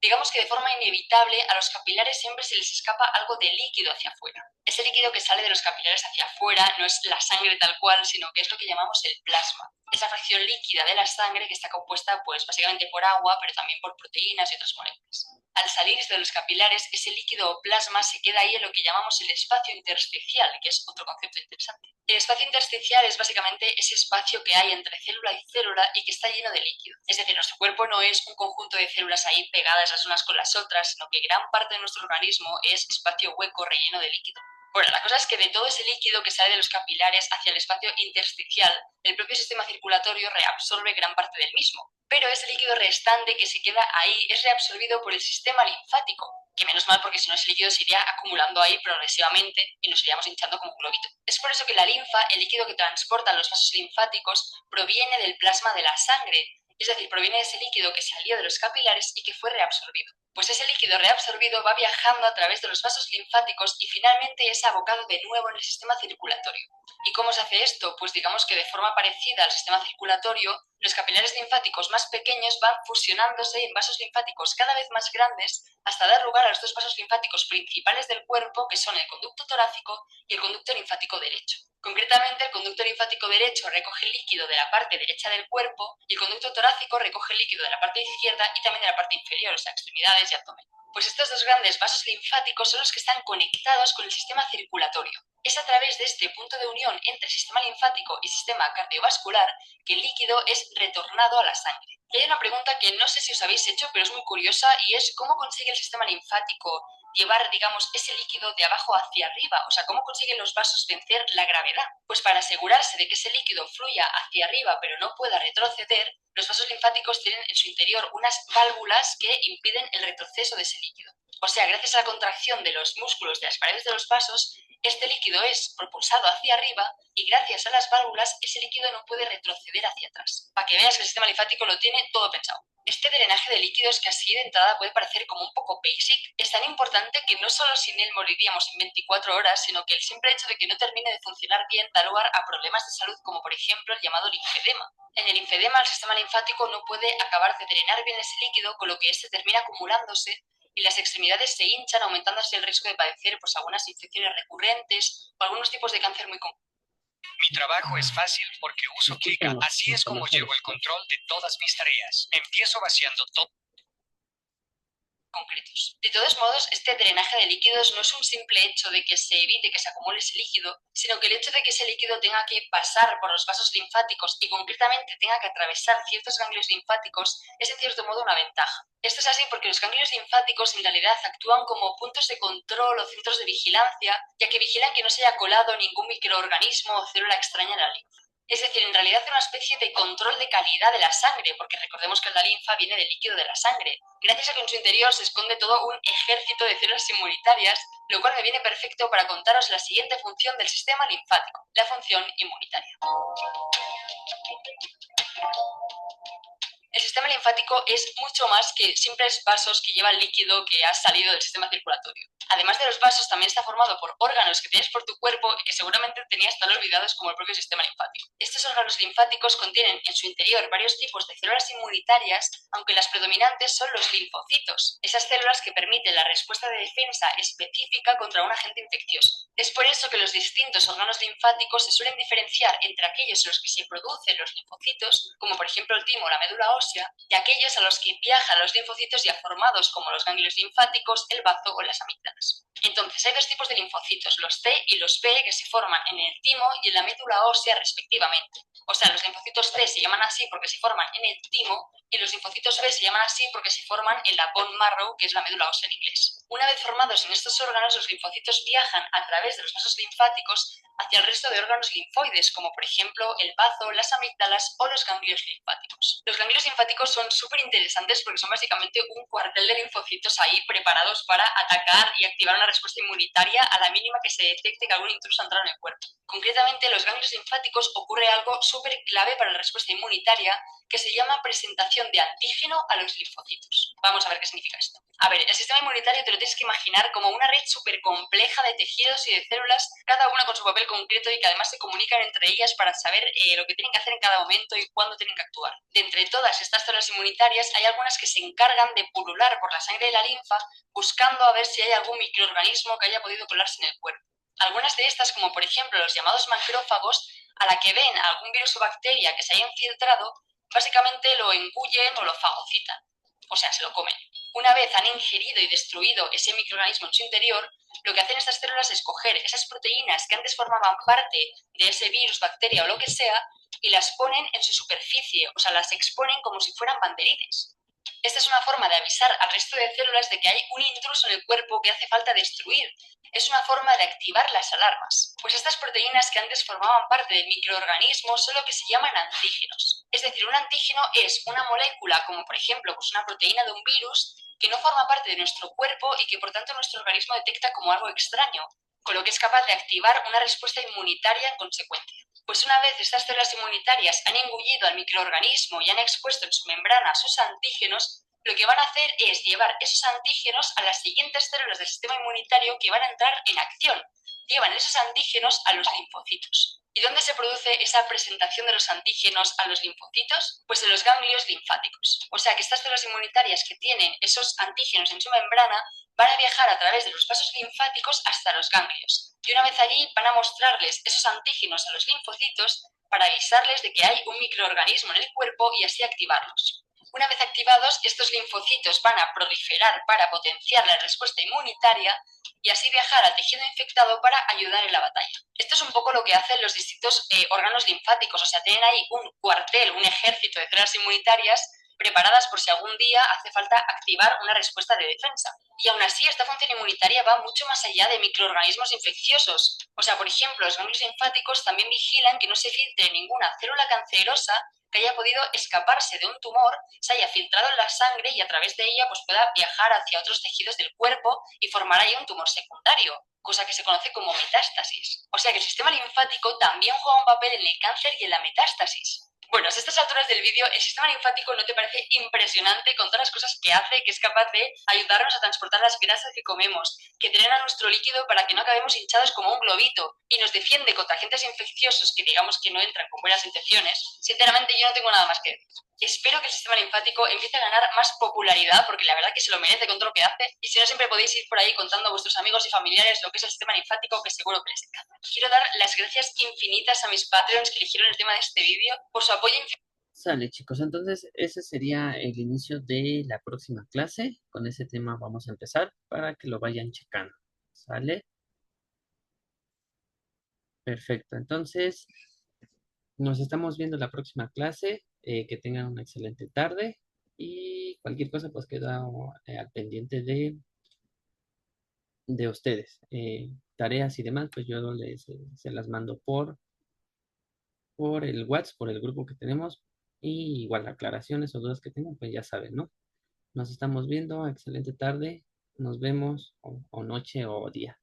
digamos que de forma inevitable a los capilares siempre se les escapa algo de líquido hacia afuera. Ese líquido que sale de los capilares hacia afuera no es la sangre tal cual, sino que es lo que llamamos el plasma. Esa fracción líquida de la sangre que está compuesta pues básicamente por agua, pero también por proteínas y otras moléculas. Al salir de los capilares, ese líquido o plasma se queda ahí en lo que llamamos el espacio intersticial, que es otro concepto interesante. El espacio intersticial es básicamente ese espacio que hay entre célula y célula y que está lleno de líquido. Es decir, nuestro cuerpo no es un conjunto de células ahí pegadas las unas con las otras, sino que gran parte de nuestro organismo es espacio hueco relleno de líquido. Bueno, la cosa es que de todo ese líquido que sale de los capilares hacia el espacio intersticial, el propio sistema circulatorio reabsorbe gran parte del mismo. Pero ese líquido restante que se queda ahí es reabsorbido por el sistema linfático, que menos mal porque si no ese líquido se iría acumulando ahí progresivamente y nos iríamos hinchando como un globito. Es por eso que la linfa, el líquido que transportan los vasos linfáticos, proviene del plasma de la sangre, es decir, proviene de ese líquido que salió de los capilares y que fue reabsorbido. Pues ese líquido reabsorbido va viajando a través de los vasos linfáticos y finalmente es abocado de nuevo en el sistema circulatorio. ¿Y cómo se hace esto? Pues digamos que de forma parecida al sistema circulatorio, los capilares linfáticos más pequeños van fusionándose en vasos linfáticos cada vez más grandes hasta dar lugar a los dos vasos linfáticos principales del cuerpo, que son el conducto torácico y el conducto linfático derecho. Concretamente, el conducto linfático derecho recoge el líquido de la parte derecha del cuerpo y el conducto torácico recoge el líquido de la parte izquierda y también de la parte inferior, o sea, extremidades y abdomen. Pues estos dos grandes vasos linfáticos son los que están conectados con el sistema circulatorio. Es a través de este punto de unión entre sistema linfático y sistema cardiovascular que el líquido es retornado a la sangre. Y hay una pregunta que no sé si os habéis hecho, pero es muy curiosa y es ¿cómo consigue el sistema linfático llevar, digamos, ese líquido de abajo hacia arriba? O sea, ¿cómo consiguen los vasos vencer la gravedad? Pues para asegurarse de que ese líquido fluya hacia arriba pero no pueda retroceder, los vasos linfáticos tienen en su interior unas válvulas que impiden el retroceso de ese líquido. O sea, gracias a la contracción de los músculos de las paredes de los vasos, este líquido es propulsado hacia arriba y gracias a las válvulas ese líquido no puede retroceder hacia atrás. Para que veas que el sistema linfático lo tiene todo pensado. Este drenaje de líquidos, que así de entrada puede parecer como un poco basic, es tan importante que no solo sin él moriríamos en 24 horas, sino que el simple hecho de que no termine de funcionar bien da lugar a problemas de salud como por ejemplo el llamado linfedema. En el linfedema el sistema linfático no puede acabar de drenar bien ese líquido, con lo que este termina acumulándose y las extremidades se hinchan, aumentando así el riesgo de padecer pues, algunas infecciones recurrentes o algunos tipos de cáncer muy concretos. Mi trabajo es fácil porque uso Kika. Así es como llevo el control de todas mis tareas. Empiezo vaciando todo. Concretos. De todos modos, este drenaje de líquidos no es un simple hecho de que se evite que se acumule ese líquido, sino que el hecho de que ese líquido tenga que pasar por los vasos linfáticos y concretamente tenga que atravesar ciertos ganglios linfáticos es en cierto modo una ventaja. Esto es así porque los ganglios linfáticos en realidad actúan como puntos de control o centros de vigilancia, ya que vigilan que no se haya colado ningún microorganismo o célula extraña en la linfa. Es decir, en realidad es una especie de control de calidad de la sangre, porque recordemos que la linfa viene del líquido de la sangre, gracias a que en su interior se esconde todo un ejército de células inmunitarias, lo cual me viene perfecto para contaros la siguiente función del sistema linfático, la función inmunitaria. El sistema linfático es mucho más que simples vasos que llevan líquido que ha salido del sistema circulatorio. Además de los vasos, también está formado por órganos que tienes por tu cuerpo y que seguramente tenías tan olvidados como el propio sistema linfático. Estos órganos linfáticos contienen en su interior varios tipos de células inmunitarias, aunque las predominantes son los linfocitos, esas células que permiten la respuesta de defensa específica contra un agente infeccioso. Es por eso que los distintos órganos linfáticos se suelen diferenciar entre aquellos en los que se producen los linfocitos, como por ejemplo el timo o la médula ósea, y aquellos a los que viajan los linfocitos ya formados, como los ganglios linfáticos, el bazo o las amígdalas. Entonces, hay dos tipos de linfocitos, los T y los B, que se forman en el timo y en la médula ósea respectivamente. O sea, los linfocitos T se llaman así porque se forman en el timo y los linfocitos B se llaman así porque se forman en la bone marrow, que es la médula ósea en inglés. Una vez formados en estos órganos, los linfocitos viajan a través de los vasos linfáticos hacia el resto de órganos linfoides, como por ejemplo el bazo, las amígdalas o los ganglios linfáticos. Los ganglios linfáticos son súper interesantes porque son básicamente un cuartel de linfocitos ahí preparados para atacar y activar una respuesta inmunitaria a la mínima que se detecte que algún intruso ha entrado en el cuerpo. Concretamente, en los ganglios linfáticos ocurre algo súper clave para la respuesta inmunitaria que se llama presentación de antígeno a los linfocitos. Vamos a ver qué significa esto. A ver, el sistema inmunitario te lo tienes que imaginar como una red súper compleja de tejidos y de células, cada una con su papel concreto y que además se comunican entre ellas para saber lo que tienen que hacer en cada momento y cuándo tienen que actuar. De entre todas estas células inmunitarias hay algunas que se encargan de pulular por la sangre y la linfa buscando a ver si hay algún microorganismo que haya podido colarse en el cuerpo. Algunas de estas, como por ejemplo los llamados macrófagos, a la que ven algún virus o bacteria que se haya infiltrado, básicamente lo engullen o lo fagocitan, o sea, se lo comen. Una vez han ingerido y destruido ese microorganismo en su interior, lo que hacen estas células es coger esas proteínas que antes formaban parte de ese virus, bacteria o lo que sea, y las ponen en su superficie, o sea, las exponen como si fueran banderines. Esta es una forma de avisar al resto de células de que hay un intruso en el cuerpo que hace falta destruir. Es una forma de activar las alarmas, pues estas proteínas que antes formaban parte del microorganismo son lo que se llaman antígenos. Es decir, un antígeno es una molécula, como por ejemplo pues una proteína de un virus, que no forma parte de nuestro cuerpo y que por tanto nuestro organismo detecta como algo extraño, con lo que es capaz de activar una respuesta inmunitaria en consecuencia. Pues una vez estas células inmunitarias han engullido al microorganismo y han expuesto en su membrana sus antígenos, lo que van a hacer es llevar esos antígenos a las siguientes células del sistema inmunitario que van a entrar en acción. Llevan esos antígenos a los linfocitos. ¿Y dónde se produce esa presentación de los antígenos a los linfocitos? Pues en los ganglios linfáticos. O sea que estas células inmunitarias que tienen esos antígenos en su membrana van a viajar a través de los vasos linfáticos hasta los ganglios. Y una vez allí van a mostrarles esos antígenos a los linfocitos para avisarles de que hay un microorganismo en el cuerpo y así activarlos. Una vez activados, estos linfocitos van a proliferar para potenciar la respuesta inmunitaria y así viajar al tejido infectado para ayudar en la batalla. Esto es un poco lo que hacen los distintos órganos linfáticos, o sea, tienen ahí un cuartel, un ejército de células inmunitarias preparadas por si algún día hace falta activar una respuesta de defensa. Y aún así, esta función inmunitaria va mucho más allá de microorganismos infecciosos. O sea, por ejemplo, los ganglios linfáticos también vigilan que no se filtre ninguna célula cancerosa que haya podido escaparse de un tumor, se haya filtrado en la sangre y a través de ella pues pueda viajar hacia otros tejidos del cuerpo y formar ahí un tumor secundario, cosa que se conoce como metástasis. O sea que el sistema linfático también juega un papel en el cáncer y en la metástasis. Bueno, a estas alturas del vídeo, ¿el sistema linfático no te parece impresionante con todas las cosas que hace, que es capaz de ayudarnos a transportar las grasas que comemos, que drena nuestro líquido para que no acabemos hinchados como un globito y nos defiende contra agentes infecciosos que digamos que no entran con buenas intenciones? Sinceramente, yo no tengo nada más que decir. Espero que el sistema linfático empiece a ganar más popularidad, porque la verdad que se lo merece con todo lo que hace, y si no, siempre podéis ir por ahí contando a vuestros amigos y familiares lo que es el sistema linfático, que seguro que les encanta. Quiero dar las gracias infinitas a mis Patreons que eligieron el tema de este vídeo por su apoyo infinito. Sale, chicos, entonces ese sería el inicio de la próxima clase. Con ese tema vamos a empezar para que lo vayan checando. ¿Sale? Perfecto, entonces nos estamos viendo la próxima clase. Que tengan una excelente tarde y cualquier cosa pues queda al pendiente de ustedes. Tareas y demás, pues yo se las mando por el WhatsApp, por el grupo que tenemos. Y igual aclaraciones o dudas que tengan, pues ya saben, ¿no? Nos estamos viendo. Excelente tarde. Nos vemos o noche o día.